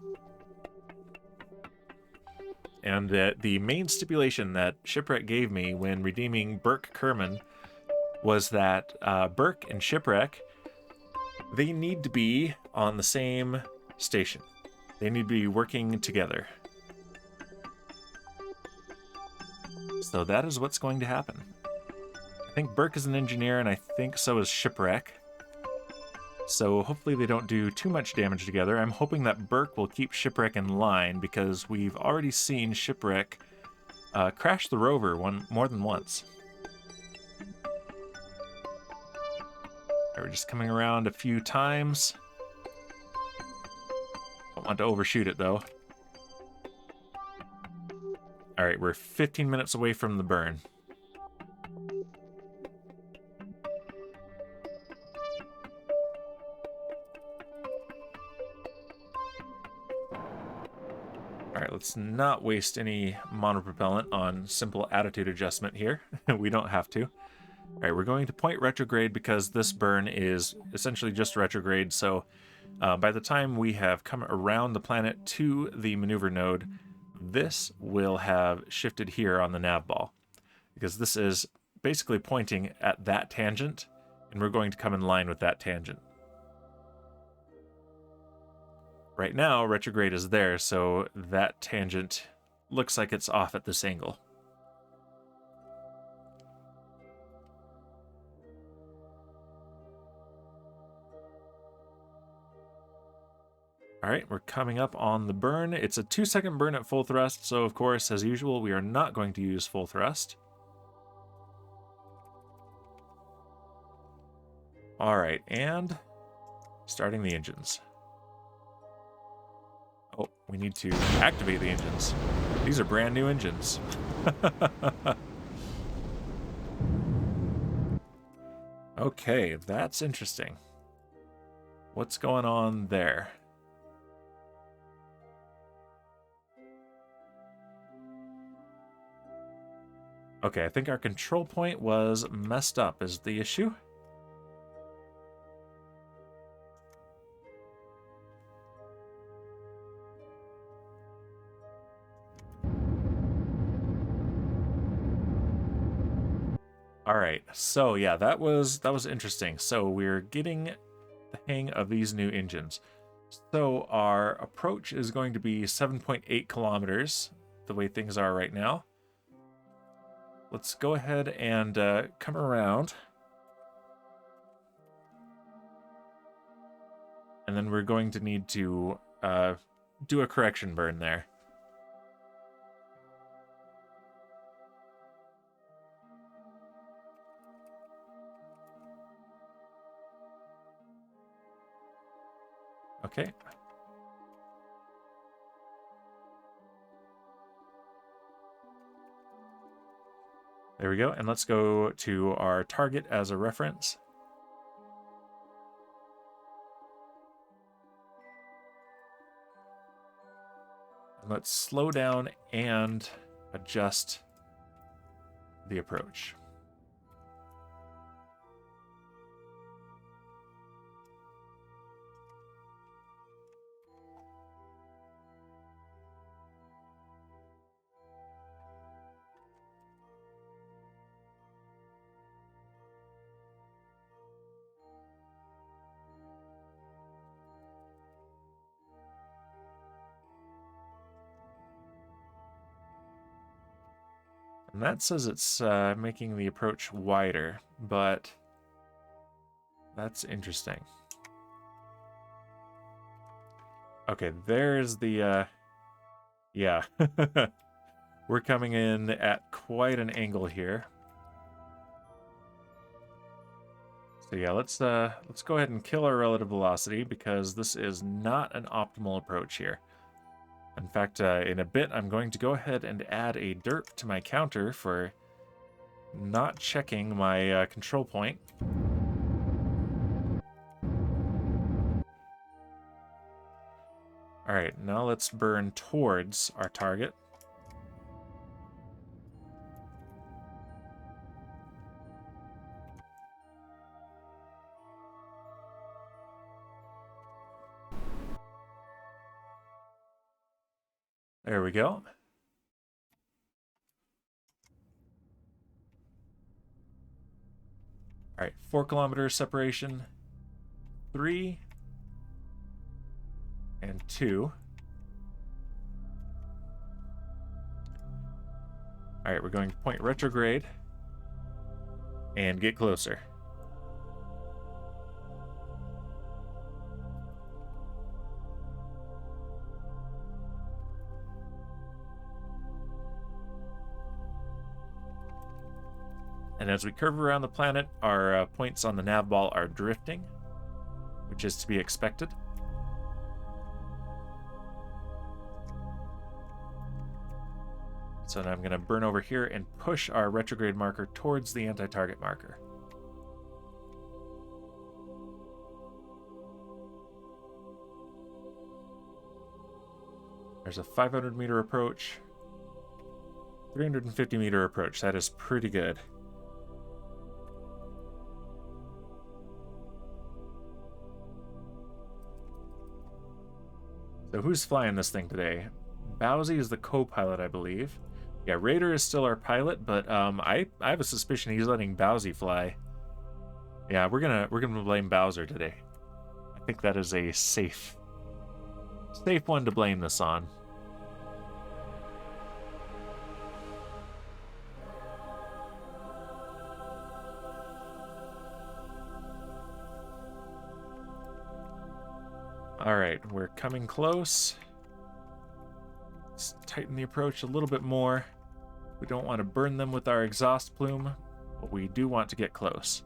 And the main stipulation that Shipwreck gave me when redeeming Burke Kerman was that Burke and Shipwreck, they need to be on the same station. They need to be working together. So that is what's going to happen. I think Burke is an engineer, and I think so is Shipwreck. So hopefully they don't do too much damage together. I'm hoping that Burke will keep Shipwreck in line, because we've already seen Shipwreck crash the rover more than once. We're just coming around a few times. Don't want to overshoot it, though. Alright, we're 15 minutes away from the burn. Alright, let's not waste any monopropellant on simple attitude adjustment here. We don't have to. Alright, we're going to point retrograde because this burn is essentially just retrograde, so by the time we have come around the planet to the maneuver node, this will have shifted here on the nav ball, because this is basically pointing at that tangent, and we're going to come in line with that tangent. Right now, retrograde is there, so that tangent looks like it's off at this angle. Alright, we're coming up on the burn. It's a 2-second burn at full thrust, so of course, as usual, we are not going to use full thrust. Alright, and starting the engines. Oh, we need to activate the engines. These are brand new engines. Okay, that's interesting. What's going on there? Okay, I think our control point was messed up is the issue. Alright, so yeah, that was interesting. So we're getting the hang of these new engines. So our approach is going to be 7.8 kilometers, the way things are right now. Let's go ahead and come around. And then we're going to need to do a correction burn there. Okay. There we go, and let's go to our target as a reference. And let's slow down and adjust the approach. And that says it's making the approach wider, but that's interesting. Okay, there's the, yeah. We're coming in at quite an angle here. So yeah, let's go ahead and kill our relative velocity, because this is not an optimal approach here. In fact, in a bit, I'm going to go ahead and add a derp to my counter for not checking my control point. right, now let's burn towards our target. There we go. All right, 4 kilometer separation. 3 and 2. All right, we're going to point retrograde and get closer. And as we curve around the planet, our points on the nav ball are drifting, which is to be expected. So now I'm going to burn over here and push our retrograde marker towards the anti-target marker. There's a 500 meter approach, 350 meter approach. That is pretty good. So who's flying this thing today? Bowsy is the co-pilot, I believe. Yeah, Raider is still our pilot, but I have a suspicion he's letting Bowsy fly. Yeah, we're gonna blame Bowser today. I think that is a safe one to blame this on. All right, we're coming close. Let's tighten the approach a little bit more. We don't want to burn them with our exhaust plume, but we do want to get close.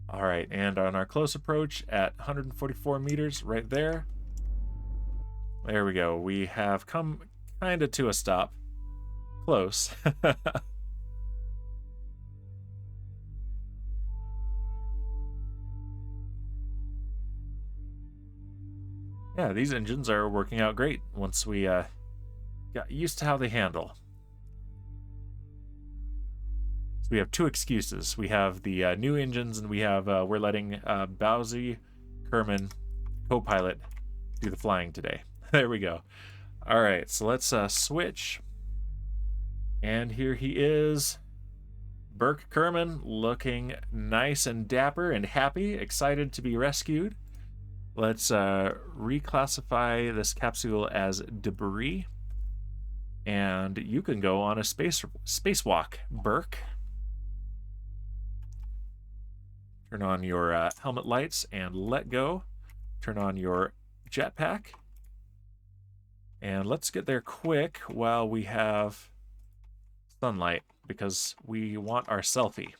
All right, and on our close approach at 144 meters, right there. There we go. We have come kind of to a stop. Close. Yeah, these engines are working out great once we got used to how they handle. So we have 2 excuses. We have the new engines, and we have we're letting Bowsy, Kerman, co-pilot, do the flying today. There we go. All right, so let's switch. And here he is, Burke Kerman, looking nice and dapper and happy, excited to be rescued. Let's reclassify this capsule as debris, and you can go on a spacewalk, Burke. Turn on your helmet lights and let go. Turn on your jetpack. And let's get there quick while we have sunlight, because we want our selfie.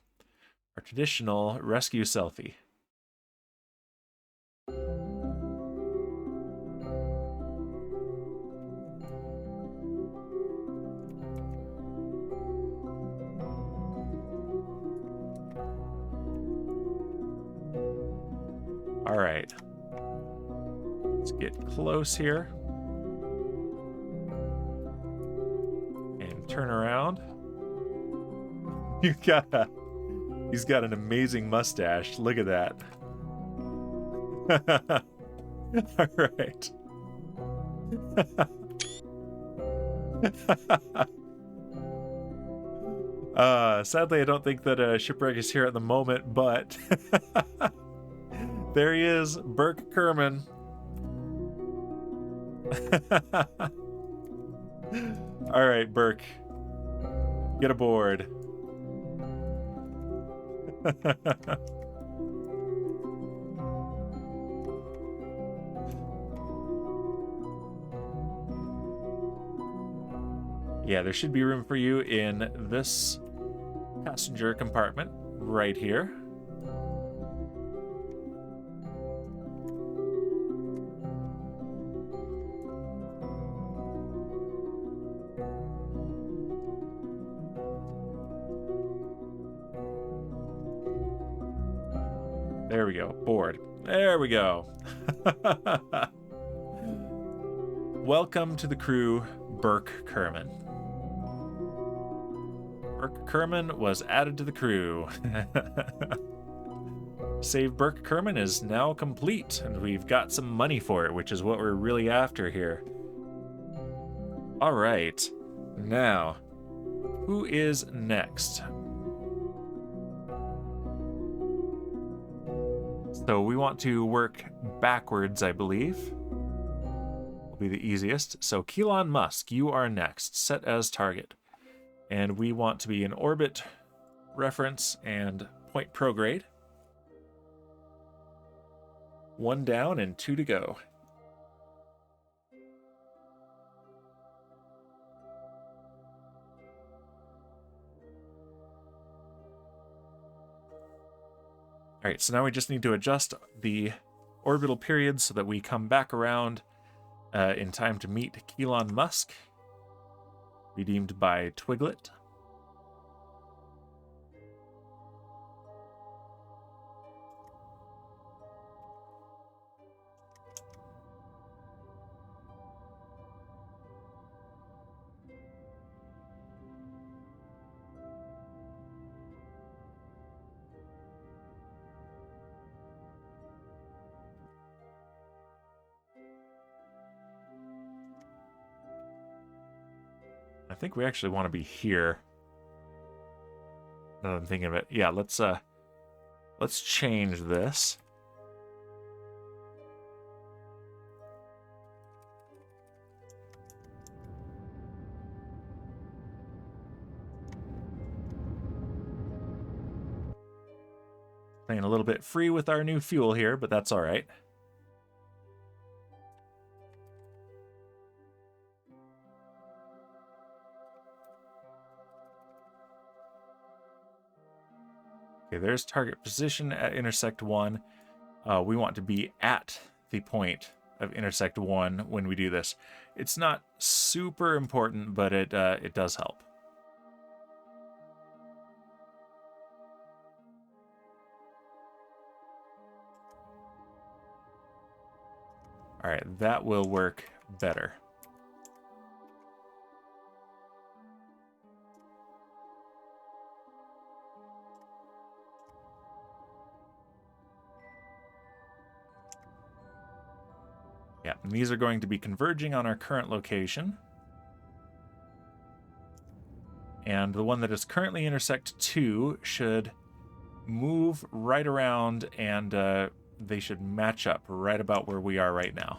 Our traditional rescue selfie. All right. Let's get close here. And turn around. He's got an amazing mustache. Look at that. All right. Sadly, I don't think that Shipwreck is here at the moment, but there he is, Burke Kerman. All right, Burke, get aboard. Yeah, there should be room for you in this passenger compartment. right here. There we go. Board. There we go. Welcome to the crew, Burke Kerman. Burke Kerman was added to the crew. Save Burke Kerman is now complete, and we've got some money for it, which is what we're really after here. All right. Now, who is next? So we want to work backwards, I believe. Will be the easiest. So Elon Musk, you are next. Set as target. And we want to be in orbit, reference, and point prograde. 1 down and 2 to go. All right, so now we just need to adjust the orbital period so that we come back around in time to meet Elon Musk, redeemed by Twiglet. I think we actually want to be here. Now that I'm thinking of it. Yeah, let's change this. Playing a little bit free with our new fuel here, but that's all right. Okay, there's target position at intersect 1. We want to be at the point of intersect 1 when we do this. It's not super important, but it does help. All right, that will work better. Yeah, and these are going to be converging on our current location. And the one that is currently intersect 2 should move right around, and they should match up right about where we are right now.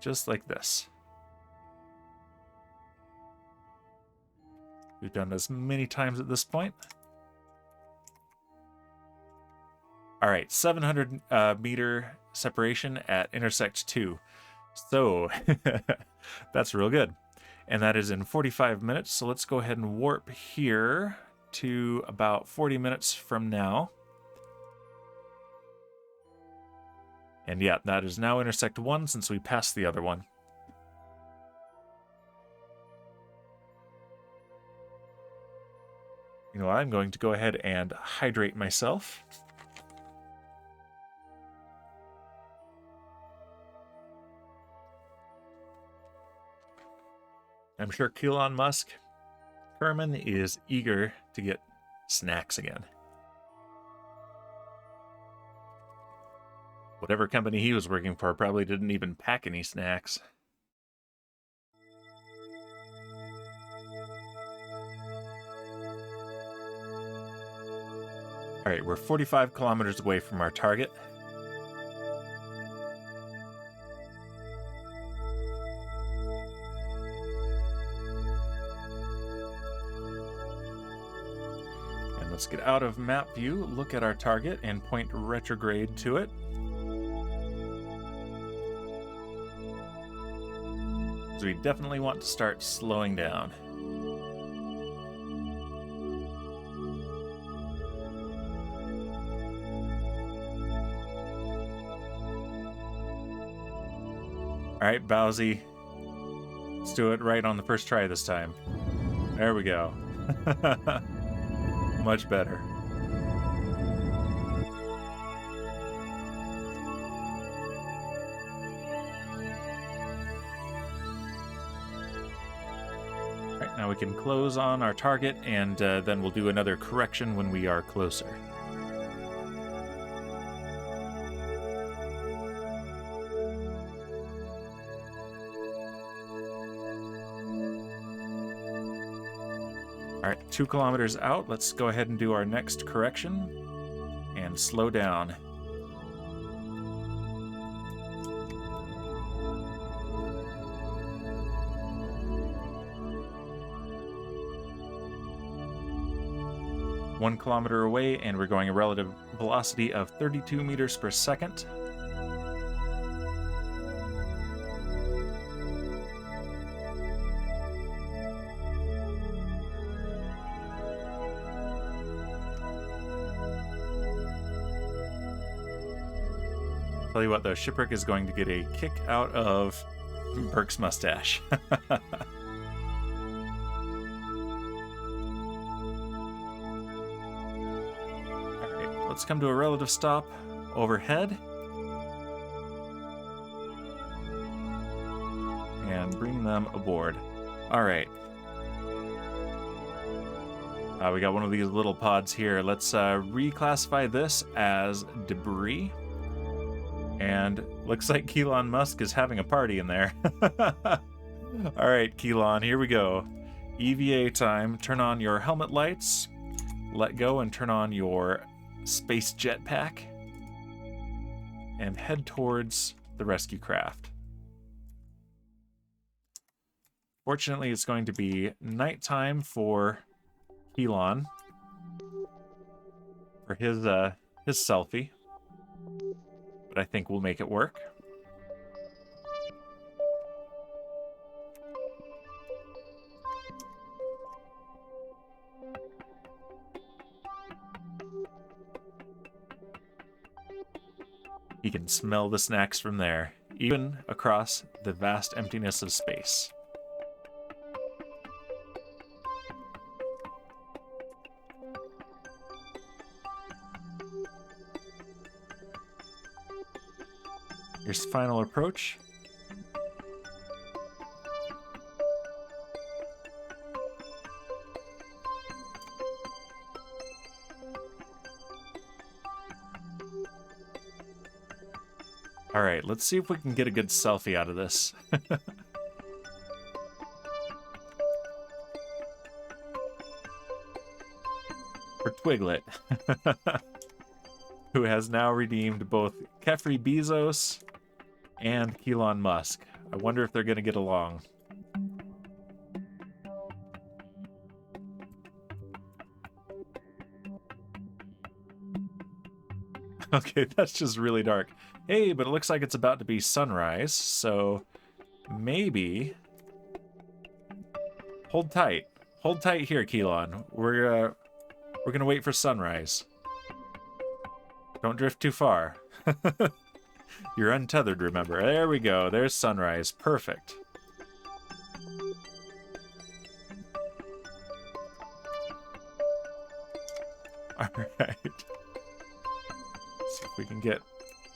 Just like this. We've done this many times at this point. All right, 700 meter separation at intersect 2. So that's real good. And that is in 45 minutes. So let's go ahead and warp here to about 40 minutes from now. And yeah, that is now intersect 1 since we passed the other one. You know, I'm going to go ahead and hydrate myself. I'm sure Elon Musk, Kerman, is eager to get snacks again. Whatever company he was working for probably didn't even pack any snacks. All right, we're 45 kilometers away from our target. Let's get out of map view, look at our target, and point retrograde to it. So we definitely want to start slowing down. All right, Bowsy. Let's do it right on the first try this time. There we go. Much better. All right, now we can close on our target, and then we'll do another correction when we are closer. All right, 2 kilometers out. Let's go ahead and do our next correction and slow down. One kilometer away, and we're going a relative velocity of 32 meters per second. Tell you what, though, Shipwreck is going to get a kick out of Burke's mustache. All right, let's come to a relative stop overhead. And bring them aboard. All right. We got one of these little pods here. Let's reclassify this as debris. And looks like Elon Musk is having a party in there. All right, Elon, here we go. EVA time. Turn on your helmet lights. Let go and turn on your space jetpack. And head towards the rescue craft. Fortunately, it's going to be nighttime for Elon. For his selfie. But I think we'll make it work. You can smell the snacks from there, even across the vast emptiness of space. Here's final approach. All right, let's see if we can get a good selfie out of this. For Twiglet. Who has now redeemed both Kefri Bezos and Elon Musk. I wonder if they're going to get along. Okay, that's just really dark. Hey, but it looks like it's about to be sunrise, so maybe... Hold tight. Hold tight here, Elon. We're going to wait for sunrise. Don't drift too far. You're untethered, remember. There we go. There's sunrise. Perfect. All right. See if we can get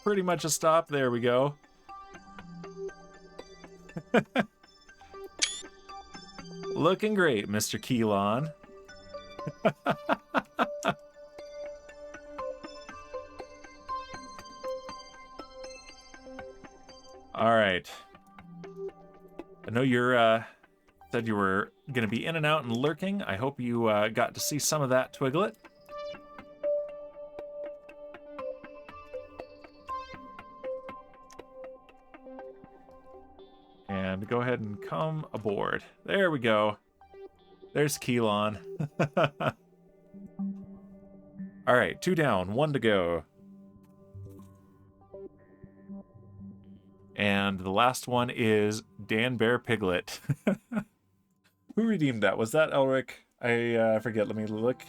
pretty much a stop. There we go. Looking great, Mr. Keelan. All right. I know you're said you were going to be in and out and lurking. I hope you got to see some of that, Twiglet. And go ahead and come aboard. There we go. There's Keelan. All right, 2 down, 1 to go. And the last one is Dan Bear Piglet. Who redeemed that? Was that Elric? I forget. Let me look.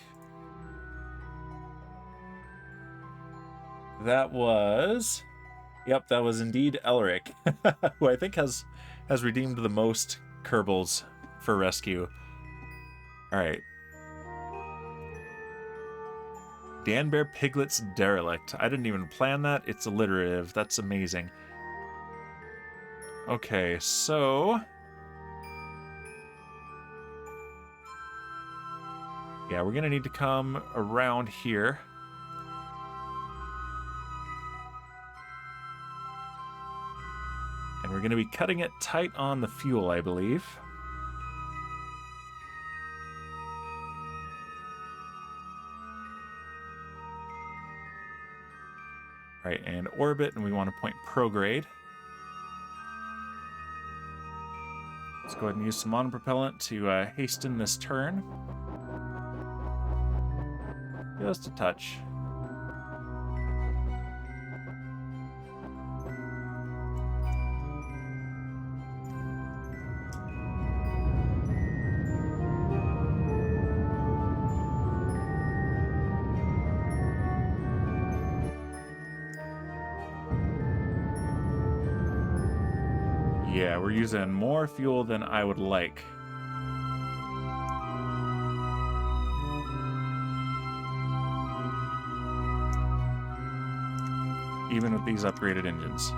That was... Yep, that was indeed Elric, who I think has redeemed the most Kerbals for rescue. All right. Dan Bear Piglet's Derelict. I didn't even plan that. It's alliterative. That's amazing. Okay, so... yeah, we're going to need to come around here. And we're going to be cutting it tight on the fuel, I believe. Right, and orbit, and we want to point prograde. Let's go ahead and use some monopropellant to hasten this turn. Just a touch. Yeah, we're using more fuel than I would like. Even with these upgraded engines.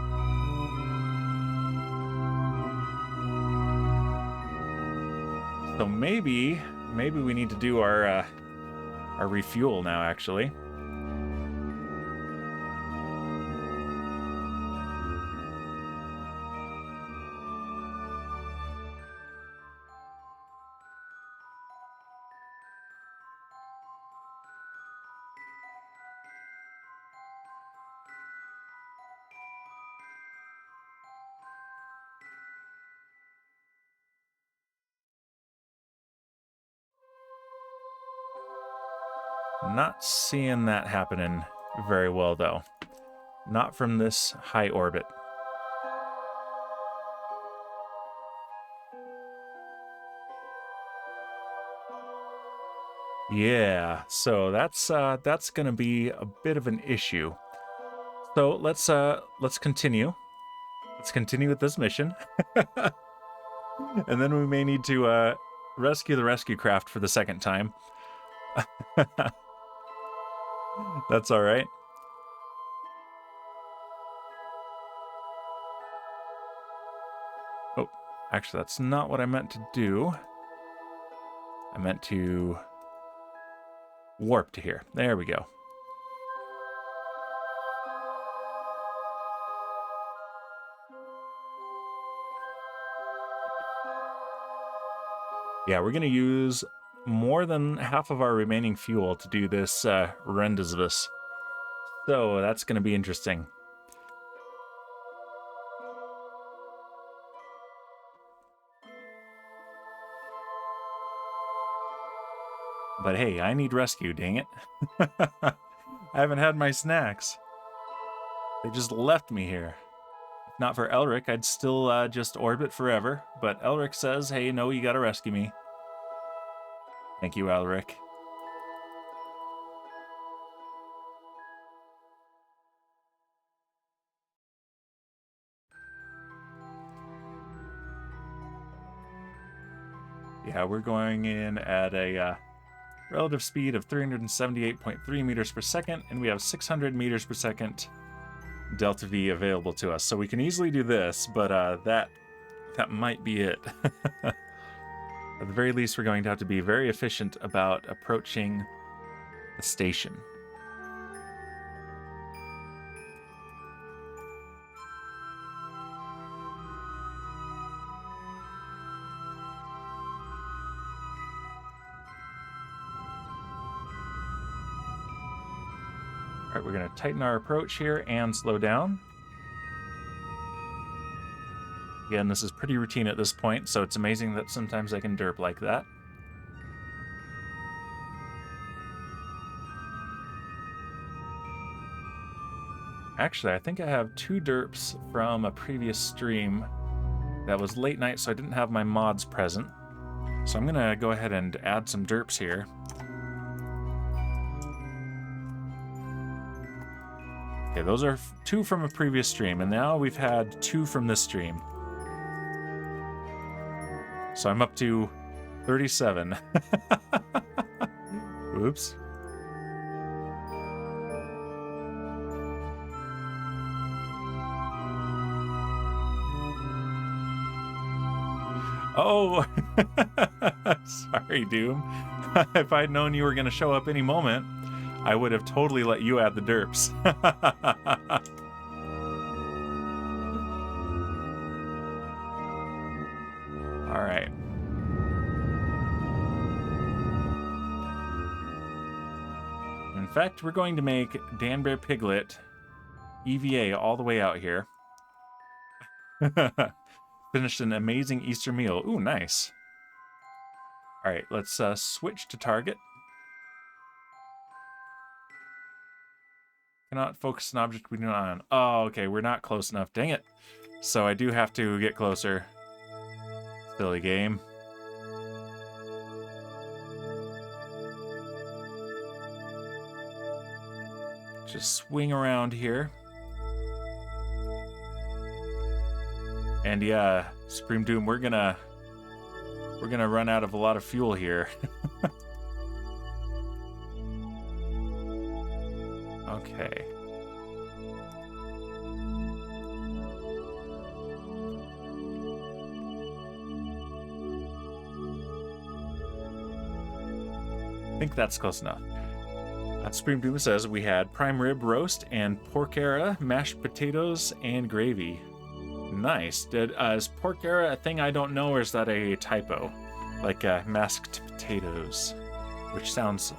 So maybe we need to do our refuel now, actually. Not seeing that happening very well, though. Not from this high orbit. Yeah, so that's going to be a bit of an issue. So let's continue. Let's continue with this mission. And then we may need to rescue the rescue craft for the second time. That's all right. Oh, actually, that's not what I meant to do. I meant to warp to here. There we go. Yeah, we're going to use more than half of our remaining fuel to do this Rendezvous. So that's going to be interesting. But hey, I need rescue, dang it. I haven't had my snacks. They just left me here. If not for Elric, I'd still just orbit forever. But Elric says, hey, no, you gotta rescue me. Thank you, Elric. Yeah, we're going in at a relative speed of 378.3 meters per second, and we have 600 meters per second delta V available to us. So we can easily do this, but that might be it. At the very least, we're going to have to be very efficient about approaching the station. All right, we're going to tighten our approach here and slow down. Again, this is pretty routine at this point, so it's amazing that sometimes I can derp like that. Actually, I think I have 2 derps from a previous stream that was late night, so I didn't have my mods present. So I'm going to go ahead and add some derps here. Okay, those are 2 from a previous stream, and now we've had 2 from this stream. So I'm up to 37. Oops. Oh, sorry, Doom. If I'd known you were going to show up any moment, I would have totally let you add the derps. All right. In fact, we're going to make Danbear Piglet EVA all the way out here. Finished an amazing Easter meal. Ooh, nice. All right, let's switch to target. Cannot focus an object we do not on. Oh, okay, we're not close enough. Dang it. So I do have to get closer. Silly game. Just swing around here. And yeah, Supreme Doom, we're gonna run out of a lot of fuel here. Okay. I think that's close enough. Supreme Doom says we had prime rib roast and pork era, mashed potatoes, and gravy. Nice. Is pork era a thing I don't know, or is that a typo? Like masked potatoes, which sounds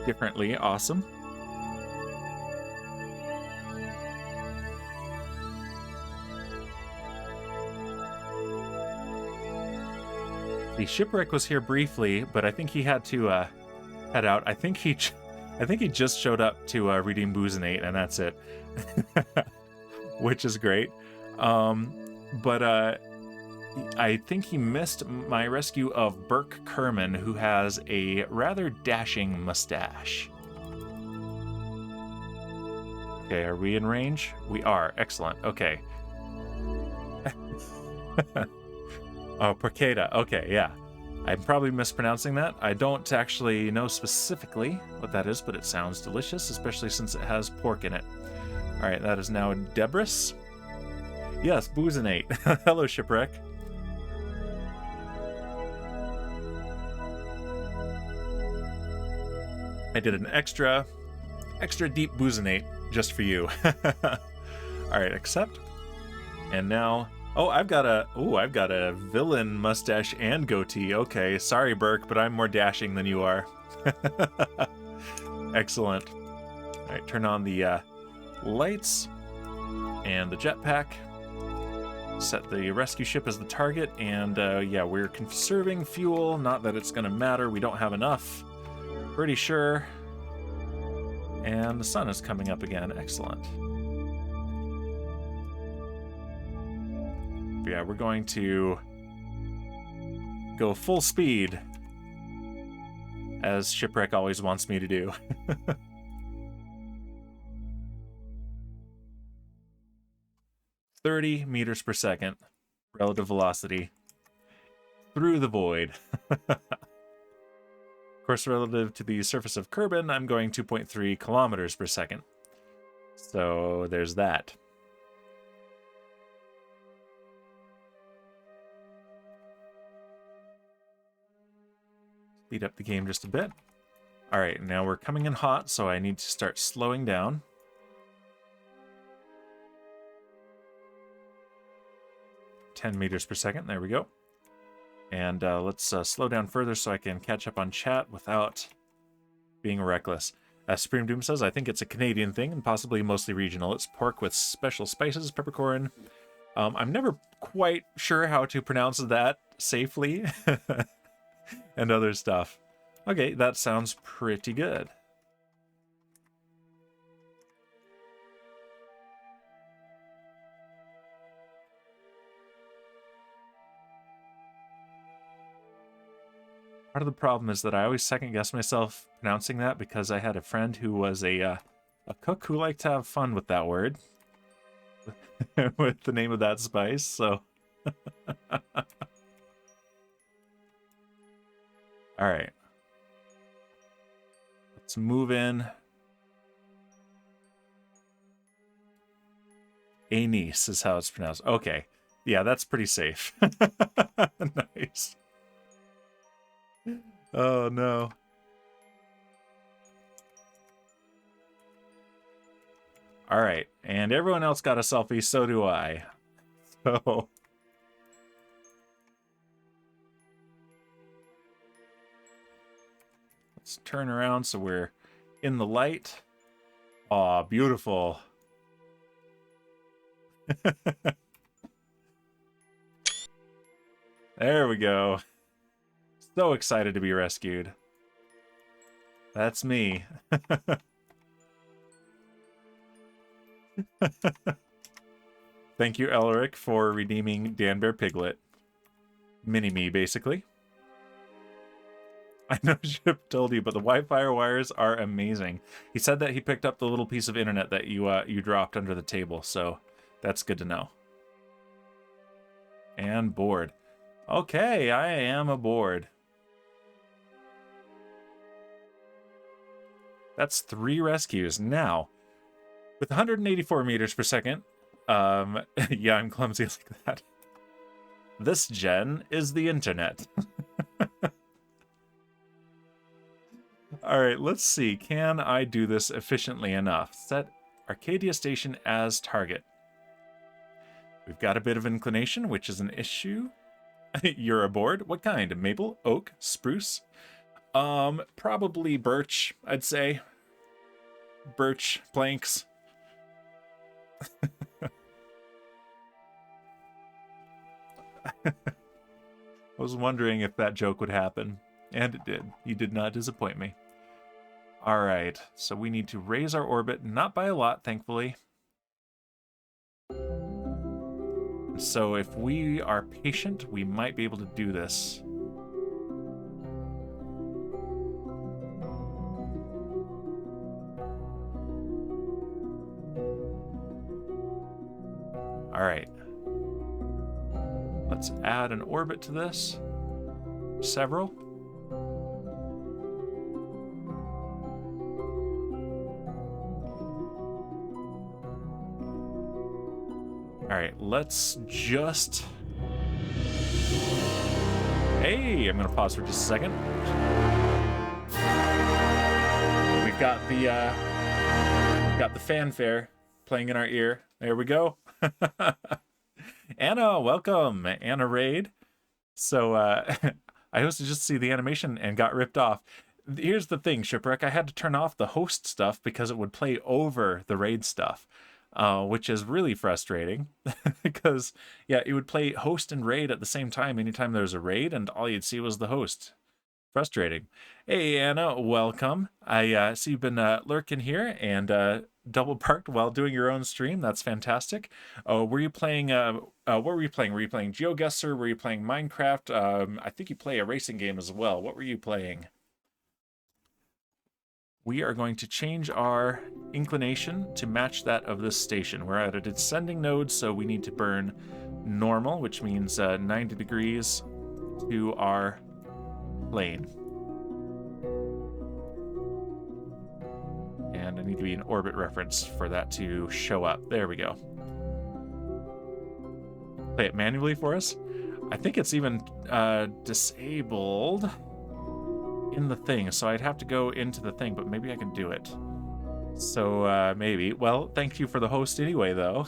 differently awesome. The shipwreck was here briefly, but I think he had to head out. I think he just showed up to redeem Boozinate, and that's it. Which is great. But I think he missed my rescue of Burke Kerman, who has a rather dashing mustache. Okay, are we in range? We are. Excellent. Okay. Oh, porchetta. Okay, yeah. I'm probably mispronouncing that. I don't actually know specifically what that is, but it sounds delicious, especially since it has pork in it. All right, that is now Debris. Yes, Boozinate. Hello, Shipwreck. I did an extra deep Boozinate just for you. All right, accept. And now, oh, I've got a villain mustache and goatee. Okay, sorry, Burke, but I'm more dashing than you are. Excellent. All right, turn on the lights and the jetpack. Set the rescue ship as the target, and yeah, we're conserving fuel. Not that it's going to matter. We don't have enough. Pretty sure. And the sun is coming up again. Excellent. Yeah, we're going to go full speed, as Shipwreck always wants me to do. 30 meters per second relative velocity through the void. Of course, relative to the surface of Kerbin, I'm going 2.3 kilometers per second. So there's that. Speed up the game just a bit. All right, now we're coming in hot, so I need to start slowing down. .10 meters per second, there we go. And let's slow down further so I can catch up on chat without being reckless. Supreme Doom says, I think it's a Canadian thing and possibly mostly regional. It's pork with special spices, peppercorn. I'm never quite sure how to pronounce that safely. And other stuff. Okay, that sounds pretty good. Part of the problem is that I always second guess myself pronouncing that because I had a friend who was a cook who liked to have fun with that word, with the name of that spice. So, all right, let's move in. Anise is how it's pronounced. Okay, yeah, that's pretty safe. Nice. Oh no. All right, and everyone else got a selfie, so do I. So let's turn around so we're in the light. Aw, beautiful. There we go. So excited to be rescued. That's me. Thank you, Elric, for redeeming Dan Bear Piglet. Mini-me, basically. I know Ship told you, but the Wi-Fi wires are amazing. He said that he picked up the little piece of internet that you dropped under the table, so that's good to know. And board. Okay, I am aboard. That's 3 rescues. Now, with 184 meters per second, yeah, I'm clumsy like that. This gen is the internet. All right, let's see. Can I do this efficiently enough? Set Arcadia Station as target. We've got a bit of inclination, which is an issue. You're aboard. What kind? Maple, oak, spruce? Probably birch, I'd say. Birch planks. I was wondering if that joke would happen, and it did. You did not disappoint me. All right, so we need to raise our orbit, not by a lot, thankfully. So if we are patient, we might be able to do this. All right. Let's add an orbit to this. Several. All right, let's just... Hey, I'm gonna pause for just a second. We've got the fanfare playing in our ear. There we go. Anna, welcome. Anna Raid. So I hosted just to see the animation and got ripped off. Here's the thing, Shipwreck. I had to turn off the host stuff because it would play over the raid stuff, which is really frustrating because, yeah, it would play host and raid at the same time anytime there was a raid, and all you'd see was the host. Frustrating. Hey, Anna, welcome. I see you've been lurking here and double parked while doing your own stream. That's fantastic. Were you playing, what were you playing? Were you playing GeoGuessr? Were you playing Minecraft? I think you play a racing game as well. What were you playing? We are going to change our inclination to match that of this station. We're at a descending node, so we need to burn normal, which means 90 degrees to our plane. And I need to be an orbit reference for that to show up. There we go. Play it manually for us. I think it's even disabled in the thing, so I'd have to go into the thing, but maybe I can do it. So maybe. Well, thank you for the host anyway, though.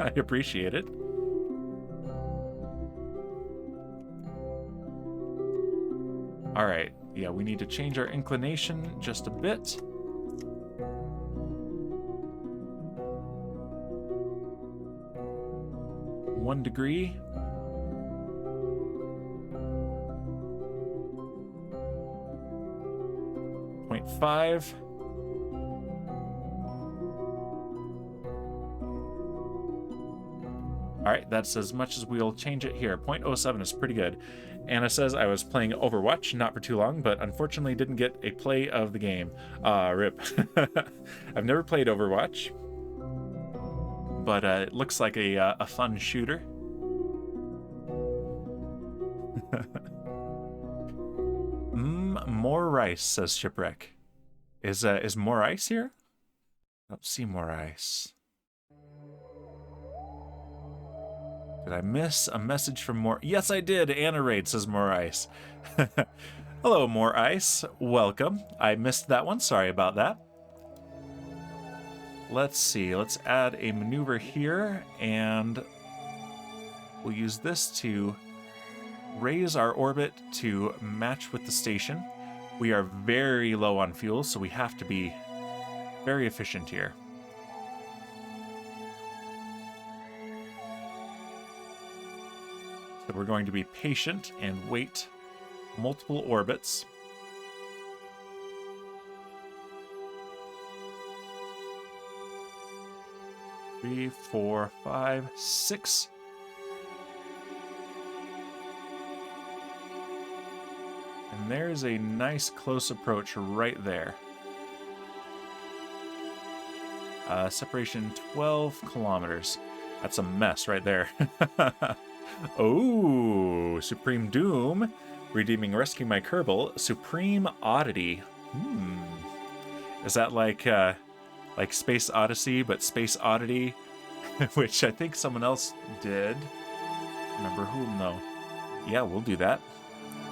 I appreciate it. All right. Yeah, we need to change our inclination just a bit. One degree. .5. All right, that's as much as we'll change it here. 0.07 is pretty good. Anna says, I was playing Overwatch, not for too long, but unfortunately didn't get a play of the game. Rip. I've never played Overwatch, but it looks like a fun shooter. More rice, says Shipwreck. Is more ice here? I don't see more ice. Did I miss a message from more? Yes, I did. Anna Raid says more ice. Hello, more ice. Welcome. I missed that one. Sorry about that. Let's see. Let's add a maneuver here, and we'll use this to raise our orbit to match with the station. We are very low on fuel, so we have to be very efficient here. So we're going to be patient and wait multiple orbits. Three, 4, 5, 6. And there's a nice close approach right there. Separation 12 kilometers. That's a mess right there. Oh, Supreme Doom. Redeeming Rescue My Kerbal. Supreme Oddity. Is that like Space Odyssey, but Space Oddity? Which I think someone else did. Remember whom, though? Yeah, we'll do that.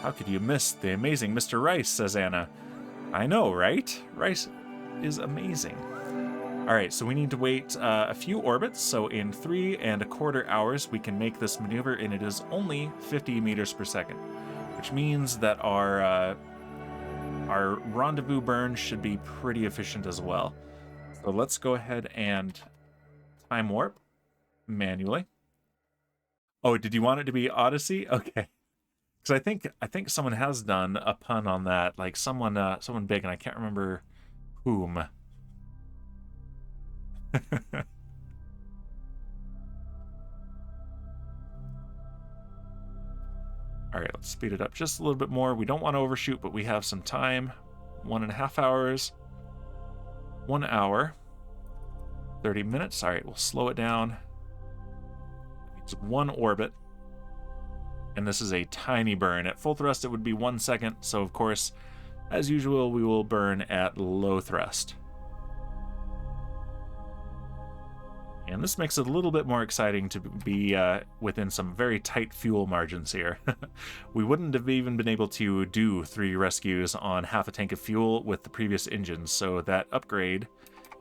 How could you miss the amazing Mr. Rice, says Anna. I know, right? Rice is amazing. All right, so we need to wait a few orbits. So in 3 1/4 hours, we can make this maneuver, and it is only 50 meters per second, which means that our rendezvous burn should be pretty efficient as well. So let's go ahead and time warp manually. Oh, did you want it to be Odyssey? Okay. Because I think someone has done a pun on that, like someone big, and I can't remember whom. All right, let's speed it up just a little bit more. We don't want to overshoot, but we have some time. 1.5 hours. 1 hour. 30 minutes. All right, we'll slow it down. It's 1 orbit. And this is a tiny burn. At full thrust, it would be 1 second. So, of course, as usual, we will burn at low thrust. And this makes it a little bit more exciting to be within some very tight fuel margins here. We wouldn't have even been able to do 3 rescues on half a tank of fuel with the previous engines, so that upgrade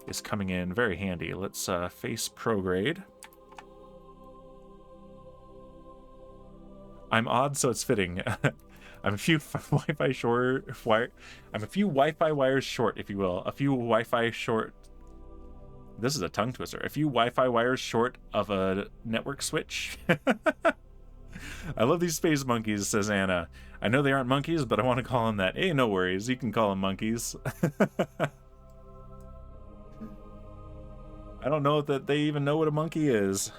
is coming in very handy. Let's face prograde. I'm odd, so it's fitting. I'm a few Wi-Fi short. I'm a few Wi-Fi wires short, if you will. A few Wi-Fi short. This is a tongue twister. A few Wi-Fi wires short of a network switch. I love these space monkeys, says Anna. I know they aren't monkeys, but I want to call them that. Hey, no worries. You can call them monkeys. I don't know that they even know what a monkey is.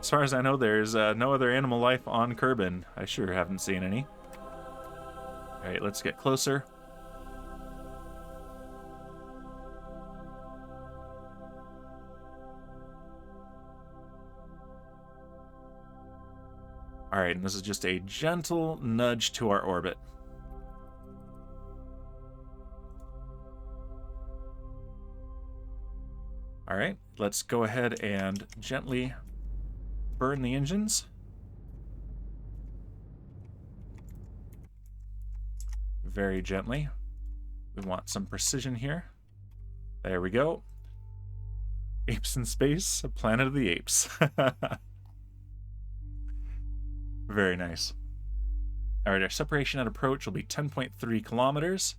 As far as I know, there's no other animal life on Kerbin. I sure haven't seen any. All right, let's get closer. All right, and this is just a gentle nudge to our orbit. All right, let's go ahead and gently burn the engines. Very gently. We want some precision here. There we go. Apes in space, Planet of the Apes. Very nice. All right, our separation at approach will be 10.3 kilometers.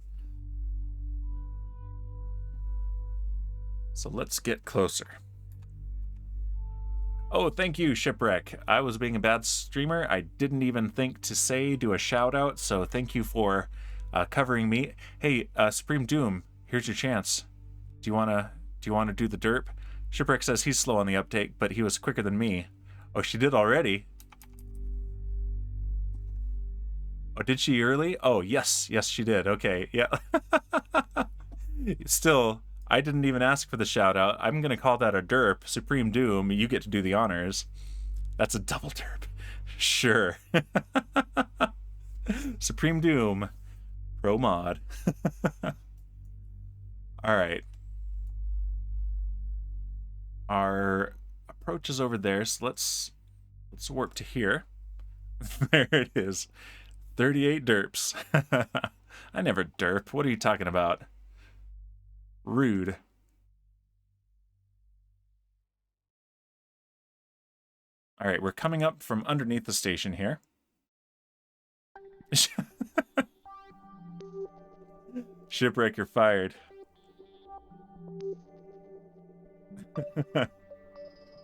So let's get closer. Oh, thank you, Shipwreck. I was being a bad streamer. I didn't even think to do a shout out, so thank you for covering me. Hey, Supreme Doom, here's your chance. Do you wanna do the derp? Shipwreck says he's slow on the uptake, but he was quicker than me. Oh, she did already? Oh, did she early? Oh, yes. Yes, she did. Okay, yeah. Still, I didn't even ask for the shout out. I'm going to call that a derp. Supreme Doom, you get to do the honors. That's a double derp. Sure. Supreme Doom, pro mod. All right. Our approach is over there, so let's warp to here. There it is. 38 derps. I never derp. What are you talking about? Rude. All right, we're coming up from underneath the station here. Shipwreck, you're fired.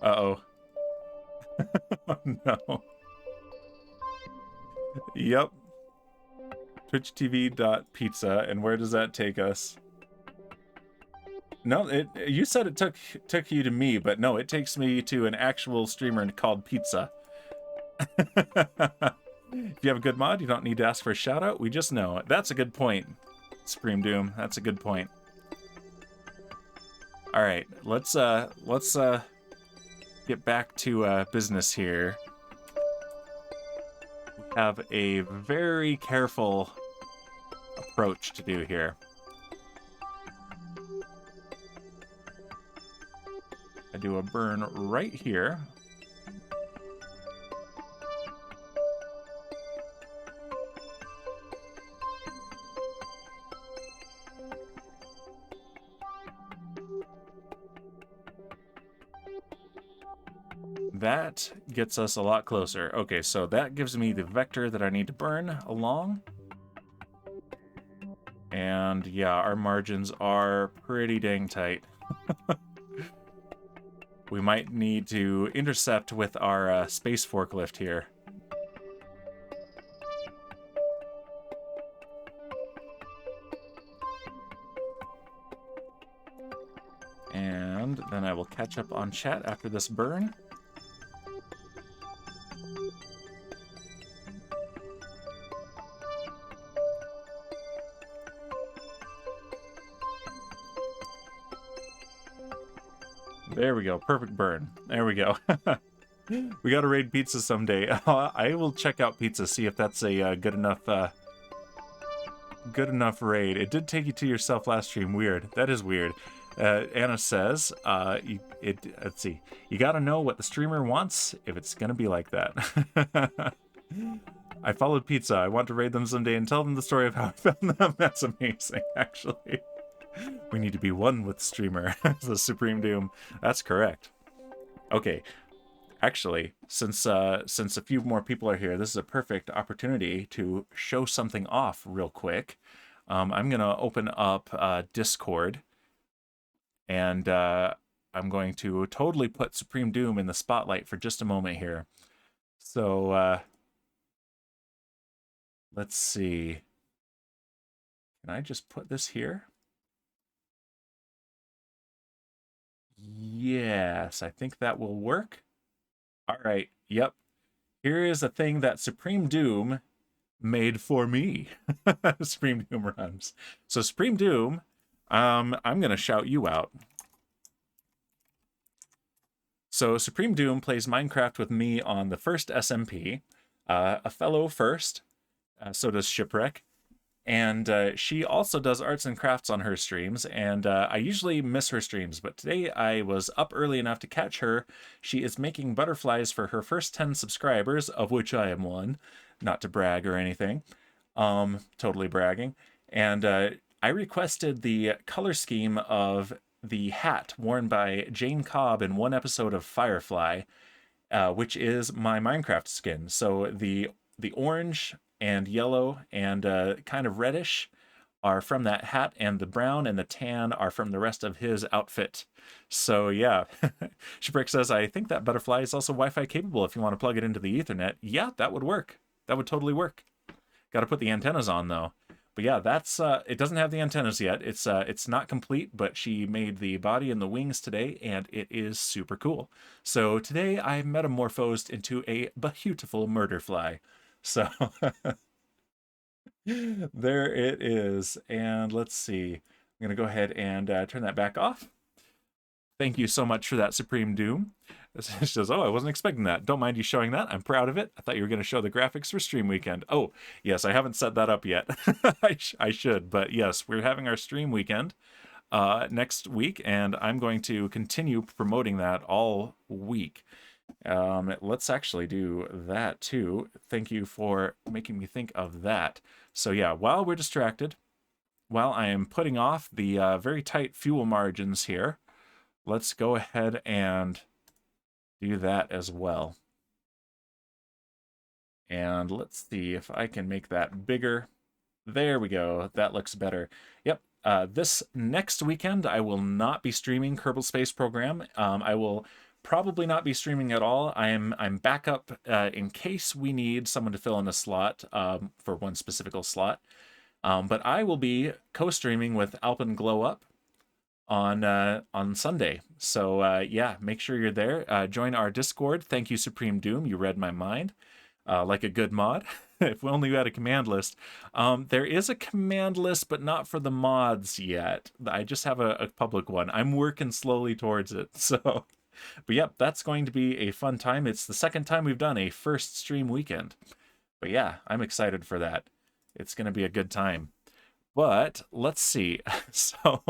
Uh-oh. Oh, no. Yep. TwitchTV.pizza, and where does that take us? No, you said it took you to me, but no, it takes me to an actual streamer called Pizza. If you have a good mod, you don't need to ask for a shout out. We just know. That's a good point, Supreme Doom. That's a good point. All right, let's get back to business here. We have a very careful approach to do here. I do a burn right here. That gets us a lot closer. Okay, so that gives me the vector that I need to burn along. And yeah, our margins are pretty dang tight. We might need to intercept with our space forklift here. And then I will catch up on chat after this burn. There we go. Perfect burn. There we go. We got to raid pizza someday. I will check out pizza, see if that's a good enough raid. It did take you to yourself last stream. Weird. That is weird. Anna says, let's see. You got to know what the streamer wants if it's going to be like that. I followed pizza. I want to raid them someday and tell them the story of how I found them. That's amazing, actually. We need to be one with streamer, the Supreme Doom. That's correct. Okay, actually, since a few more people are here, this is a perfect opportunity to show something off real quick. I'm gonna open up Discord, and I'm going to totally put Supreme Doom in the spotlight for just a moment here. So let's see. Can I just put this here? Yes, I think that will work. All right, yep. Here is a thing that Supreme Doom made for me. Supreme Doom runs. So Supreme Doom, I'm going to shout you out. So Supreme Doom plays Minecraft with me on the first SMP, a fellow first, so does Shipwreck. And she also does arts and crafts on her streams, and I usually miss her streams, but today I was up early enough to catch her. She is making butterflies for her first 10 subscribers, of which I am one, not to brag or anything, totally bragging. And I requested the color scheme of the hat worn by Jane Cobb in one episode of Firefly, which is my Minecraft skin. So the orange and yellow and kind of reddish are from that hat, and the brown and the tan are from the rest of his outfit. So yeah, Shipwreck says, I think that butterfly is also Wi-Fi capable if you want to plug it into the Ethernet. Yeah, that would work. That would totally work. Got to put the antennas on though. But yeah, that's it doesn't have the antennas yet. It's not complete, but she made the body and the wings today, and it is super cool. So today I metamorphosed into a beautiful murder fly. So there it is. And let's see. I'm gonna go ahead and turn that back off. Thank you so much for that, Supreme Doom. She says, oh, I wasn't expecting that. Don't mind you showing that. I'm proud of it. I thought you were going to show the graphics for Stream Weekend. Oh, yes, I haven't set that up yet. I should, but yes, we're having our Stream Weekend next week, and I'm going to continue promoting that all week. Let's actually do that too. Thank you for making me think of that. So yeah, while we're distracted, while I am putting off the very tight fuel margins here, let's go ahead and do that as well. And let's see if I can make that bigger. There we go. That looks better. Yep. This next weekend, I will not be streaming Kerbal Space Program. I will probably not be streaming at all. I'm backup in case we need someone to fill in a slot for one specific slot. But I will be co-streaming with Alpin Glow Up on Sunday. So yeah, make sure you're there. Join our Discord. Thank you, Supreme Doom. You read my mind like a good mod. If we only had a command list. There is a command list, but not for the mods yet. I just have a public one. I'm working slowly towards it. So, but yep, that's going to be a fun time. It's the second time we've done a first stream weekend. But yeah, I'm excited for that. It's going to be a good time. But let's see. So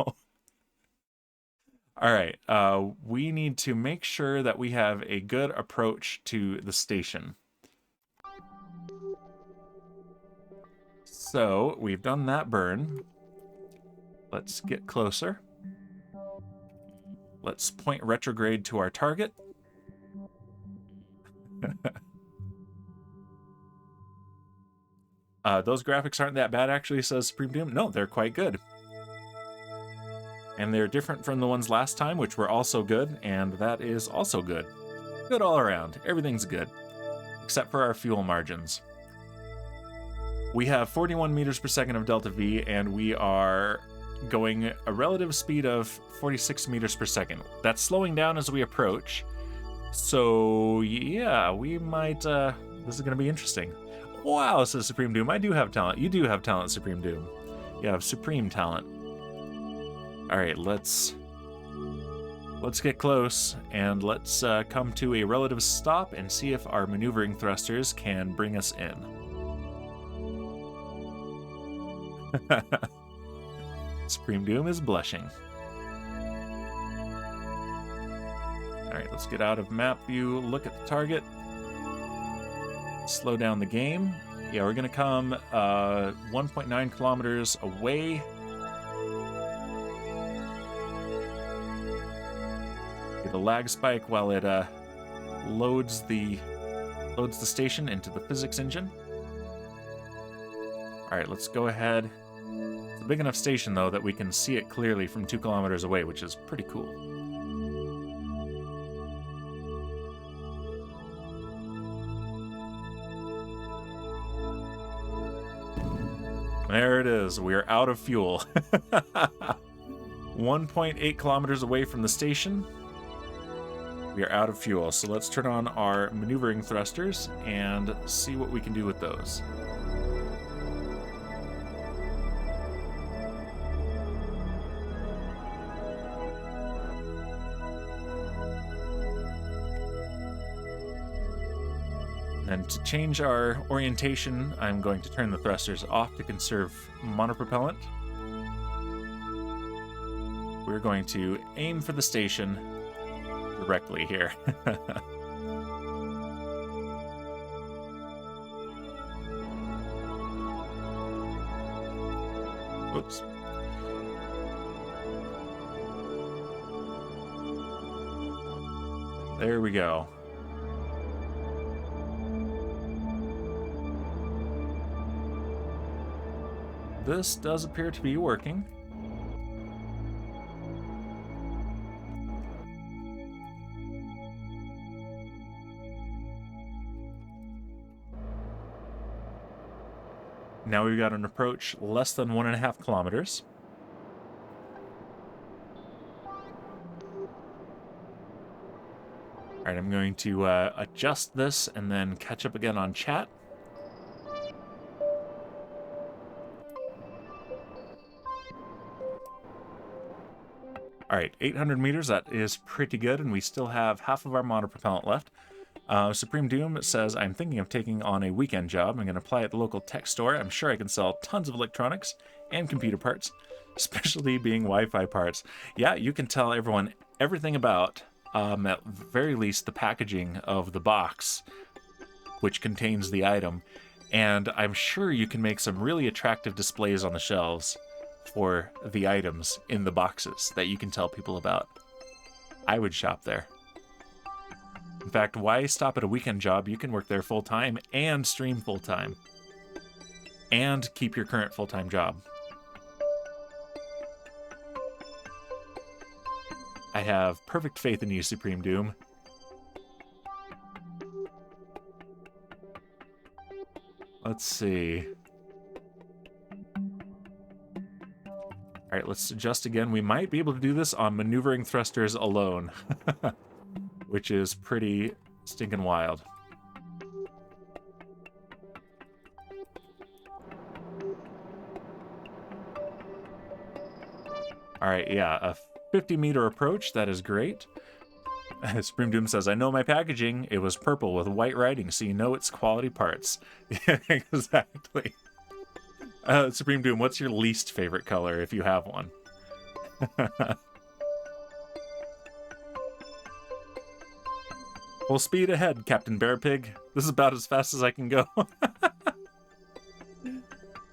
all right, we need to make sure that we have a good approach to the station. So we've done that burn. Let's get closer. Let's point retrograde to our target. Those graphics aren't that bad, actually, says Supreme Doom. No, they're quite good. And they're different from the ones last time, which were also good, and that is also good. Good all around. Everything's good. Except for our fuel margins. We have 41 meters per second of delta V, and we are going a relative speed of 46 meters per second. That's slowing down as we approach. So, yeah, we might... this is going to be interesting. Wow, says Supreme Doom. I do have talent. You do have talent, Supreme Doom. You have supreme talent. All right, let's get close, and let's come to a relative stop and see if our maneuvering thrusters can bring us in. Supreme Doom is blushing. All right, let's get out of map view, look at the target, slow down the game. Yeah, we're gonna come 1.9 kilometers away. Get a lag spike while it loads the station into the physics engine. All right, let's go ahead. It's a big enough station, though, that we can see it clearly from 2 kilometers away, which is pretty cool. There it is. We are out of fuel. 1.8 kilometers away from the station. We are out of fuel, so let's turn on our maneuvering thrusters and see what we can do with those. And to change our orientation, I'm going to turn the thrusters off to conserve monopropellant. We're going to aim for the station directly here. Oops. There we go. This does appear to be working. Now we've got an approach less than 1.5 kilometers. All right, I'm going to adjust this and then catch up again on chat. All right, 800 meters, that is pretty good, and we still have half of our monopropellant left. Supreme Doom says, I'm thinking of taking on a weekend job. I'm going to apply at the local tech store. I'm sure I can sell tons of electronics and computer parts, especially being Wi-Fi parts. Yeah, you can tell everyone everything about, at very least, the packaging of the box, which contains the item. And I'm sure you can make some really attractive displays on the shelves for the items in the boxes that you can tell people about. I would shop there. In fact, why stop at a weekend job? You can work there full-time and stream full-time. And keep your current full-time job. I have perfect faith in you, Supreme Doom. Let's see. All right, let's adjust again. We might be able to do this on maneuvering thrusters alone, which is pretty stinking wild. All right, yeah, a 50-meter approach. That is great. Supreme Doom says, I know my packaging. It was purple with white writing, so you know it's quality parts. Yeah, exactly. Supreme Doom, what's your least favorite color, if you have one? Full speed ahead, Captain Bearpig. This is about as fast as I can go.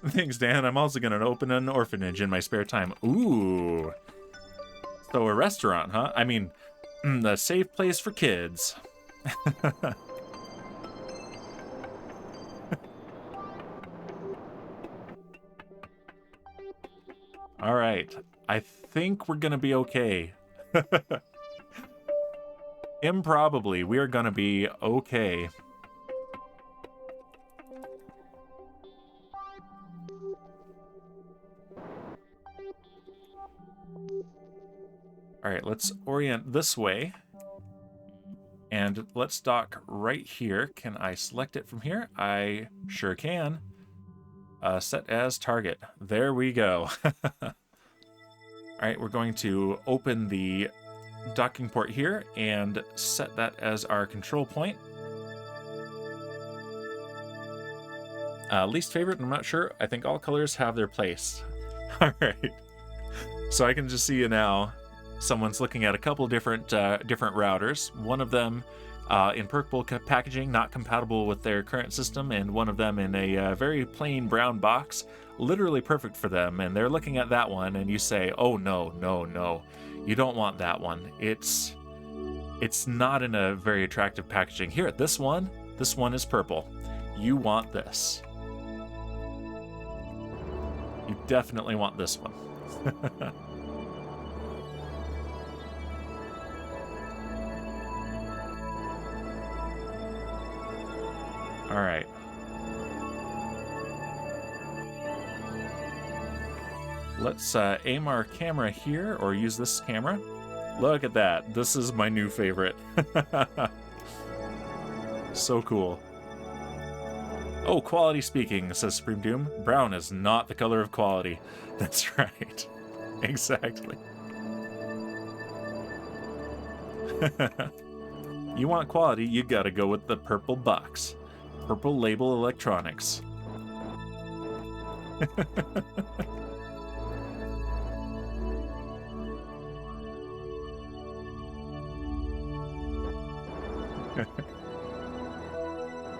Thanks, Dan. I'm also going to open an orphanage in my spare time. Ooh. So a restaurant, huh? I mean, the safe place for kids. All right. I think we're going to be okay. Improbably, we are going to be okay. All right, let's orient this way. And let's dock right here. Can I select it from here? I sure can. Set as target. There we go. All right, we're going to open the docking port here and set that as our control point. Least favorite, I'm not sure. I think all colors have their place. All right. So I can just see you now. Someone's looking at a couple different routers. One of them in purple packaging, not compatible with their current system, and one of them in a very plain brown box, literally perfect for them. And they're looking at that one, and you say, "Oh no, no, no, you don't want that one. It's not in a very attractive packaging. Here, this one is purple. You want this. You definitely want this one." All right. Let's aim our camera here, or use this camera. Look at that. This is my new favorite. So cool. Oh, quality speaking, says Supreme Doom. Brown is not the color of quality. That's right. Exactly. You want quality, you gotta go with the purple box. Purple label electronics.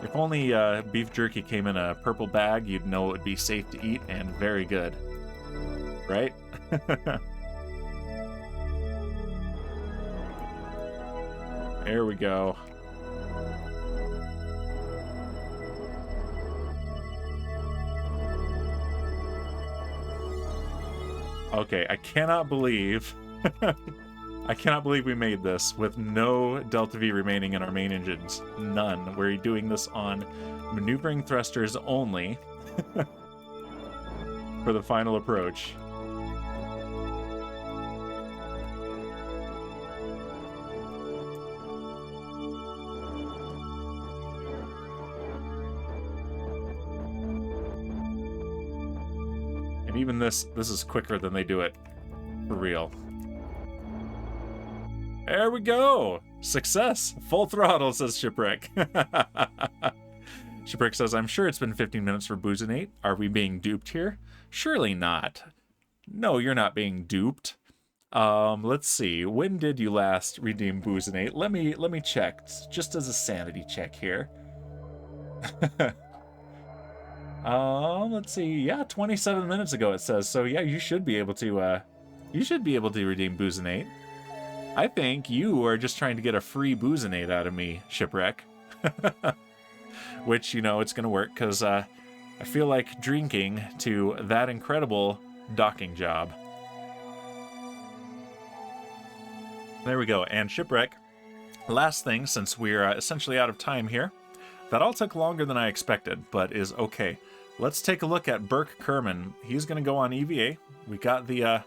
If only beef jerky came in a purple bag, you'd know it would be safe to eat and very good. Right? There we go. Okay, I cannot believe we made this with no Delta V remaining in our main engines. None. We're doing this on maneuvering thrusters only. for the final approach. And even this is quicker than they do it for real. There we go! Success! Full throttle, says Shipwreck. Shipwreck says, I'm sure it's been 15 minutes for Boozinate. Are we being duped here? Surely not. No, you're not being duped. Let's see. When did you last redeem Boozinate? Let me check, just as a sanity check here. Let's see. Yeah, 27 minutes ago it says. So yeah, you should be able to redeem Boozinate. I think you are just trying to get a free Boozinate out of me, Shipwreck. Which, you know, it's gonna work, because I feel like drinking to that incredible docking job. There we go. And Shipwreck, last thing, since we're essentially out of time here, that all took longer than I expected, but is okay. Let's take a look at Burke Kerman. He's gonna go on EVA. We got the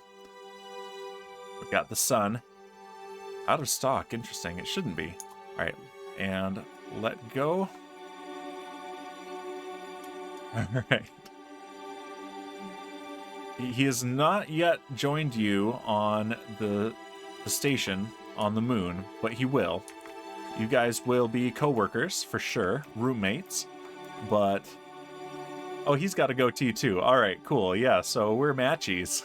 sun. Out of stock. Interesting. It shouldn't be. All right. And let go. All right. He has not yet joined you on the station on the moon, but he will. You guys will be co-workers for sure, roommates, but... Oh, he's got to go T2. All right, cool. Yeah, so we're matchies.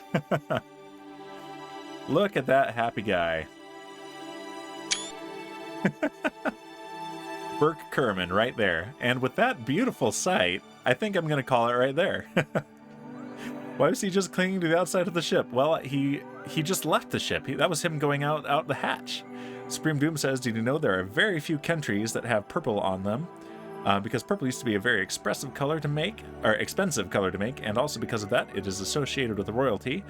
Look at that happy guy. Burke Kerman right there. And with that beautiful sight, I think I'm going to call it right there. Why was he just clinging to the outside of the ship? Well, he just left the ship. That was him going out the hatch. Supreme Doom says, did you know there are very few countries that have purple on them? Because purple used to be a very expensive color to make, and also because of that, it is associated with royalty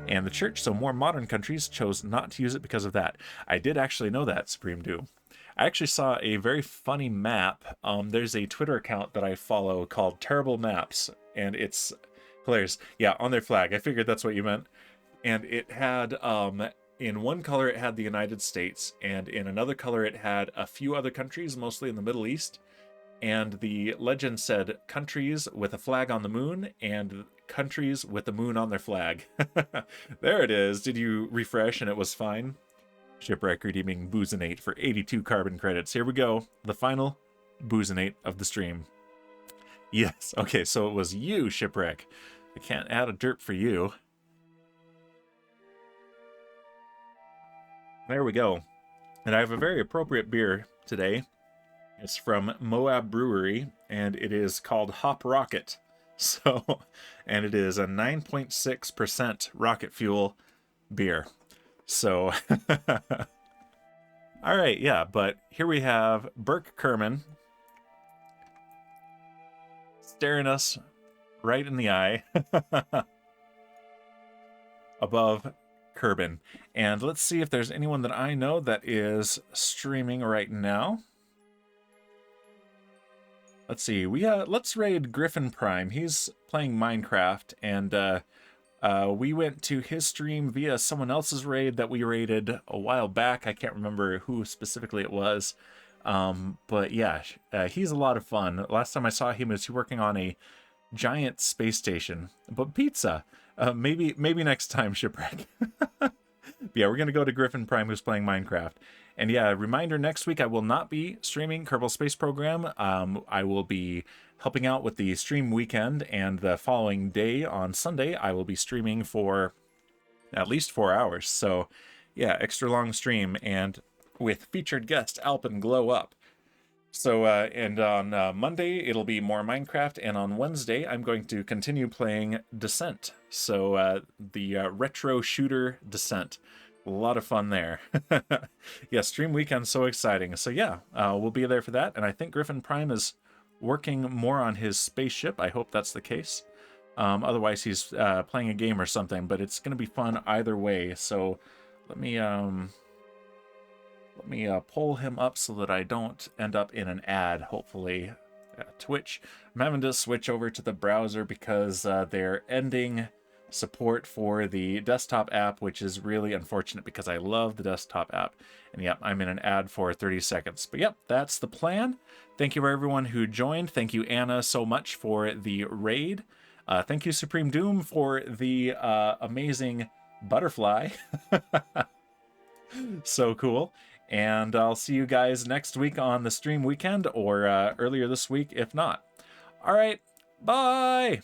and the church, so more modern countries chose not to use it because of that. I did actually know that, Supreme Doom. I actually saw a very funny map. There's a Twitter account that I follow called Terrible Maps, and it's hilarious. Yeah, on their flag. I figured that's what you meant. And it had, in one color it had the United States, and in another color it had a few other countries, mostly in the Middle East. And the legend said countries with a flag on the moon and countries with the moon on their flag. There it is. Did you refresh and it was fine? Shipwreck redeeming Boozinate for 82 carbon credits. Here we go. The final Boozinate of the stream. Yes. Okay, so it was you, Shipwreck. I can't add a derp for you. There we go. And I have a very appropriate beer today. It's from Moab Brewery, and it is called Hop Rocket. So, and it is a 9.6% rocket fuel beer. So, all right, yeah, but here we have Burke Kerman staring us right in the eye above Kerbin. And let's see if there's anyone that I know that is streaming right now. Let's see. Let's raid Griffin Prime. He's playing Minecraft, and we went to his stream via someone else's raid that we raided a while back. I can't remember who specifically it was, but yeah, he's a lot of fun. Last time I saw him, was he working on a giant space station? But pizza. Maybe next time, Shipwreck. Yeah, we're gonna go to Griffin Prime, who's playing Minecraft. And yeah, reminder, next week I will not be streaming Kerbal Space Program. I will be helping out with the stream weekend, and the following day on Sunday, I will be streaming for at least 4 hours. So yeah, extra long stream, and with featured guest Alpin Glow Up. So, and on Monday, it'll be more Minecraft, and on Wednesday, I'm going to continue playing Descent. So, the retro shooter Descent. A lot of fun there. Yeah, stream weekend, so exciting. So yeah, we'll be there for that, and I think Griffin Prime is working more on his spaceship. I hope that's the case. Otherwise, he's playing a game or something, but it's going to be fun either way. So let me pull him up so that I don't end up in an ad, hopefully. Twitch. I'm having to switch over to the browser because they're ending support for the desktop app, which is really unfortunate because I love the desktop app. And yep, I'm in an ad for 30 seconds. But yep, that's the plan. Thank you for everyone who joined. Thank you, Anna, so much for the raid. Thank you, Supreme Doom, for the amazing butterfly. So cool. And I'll see you guys next week on the stream weekend or earlier this week if not. All right, bye.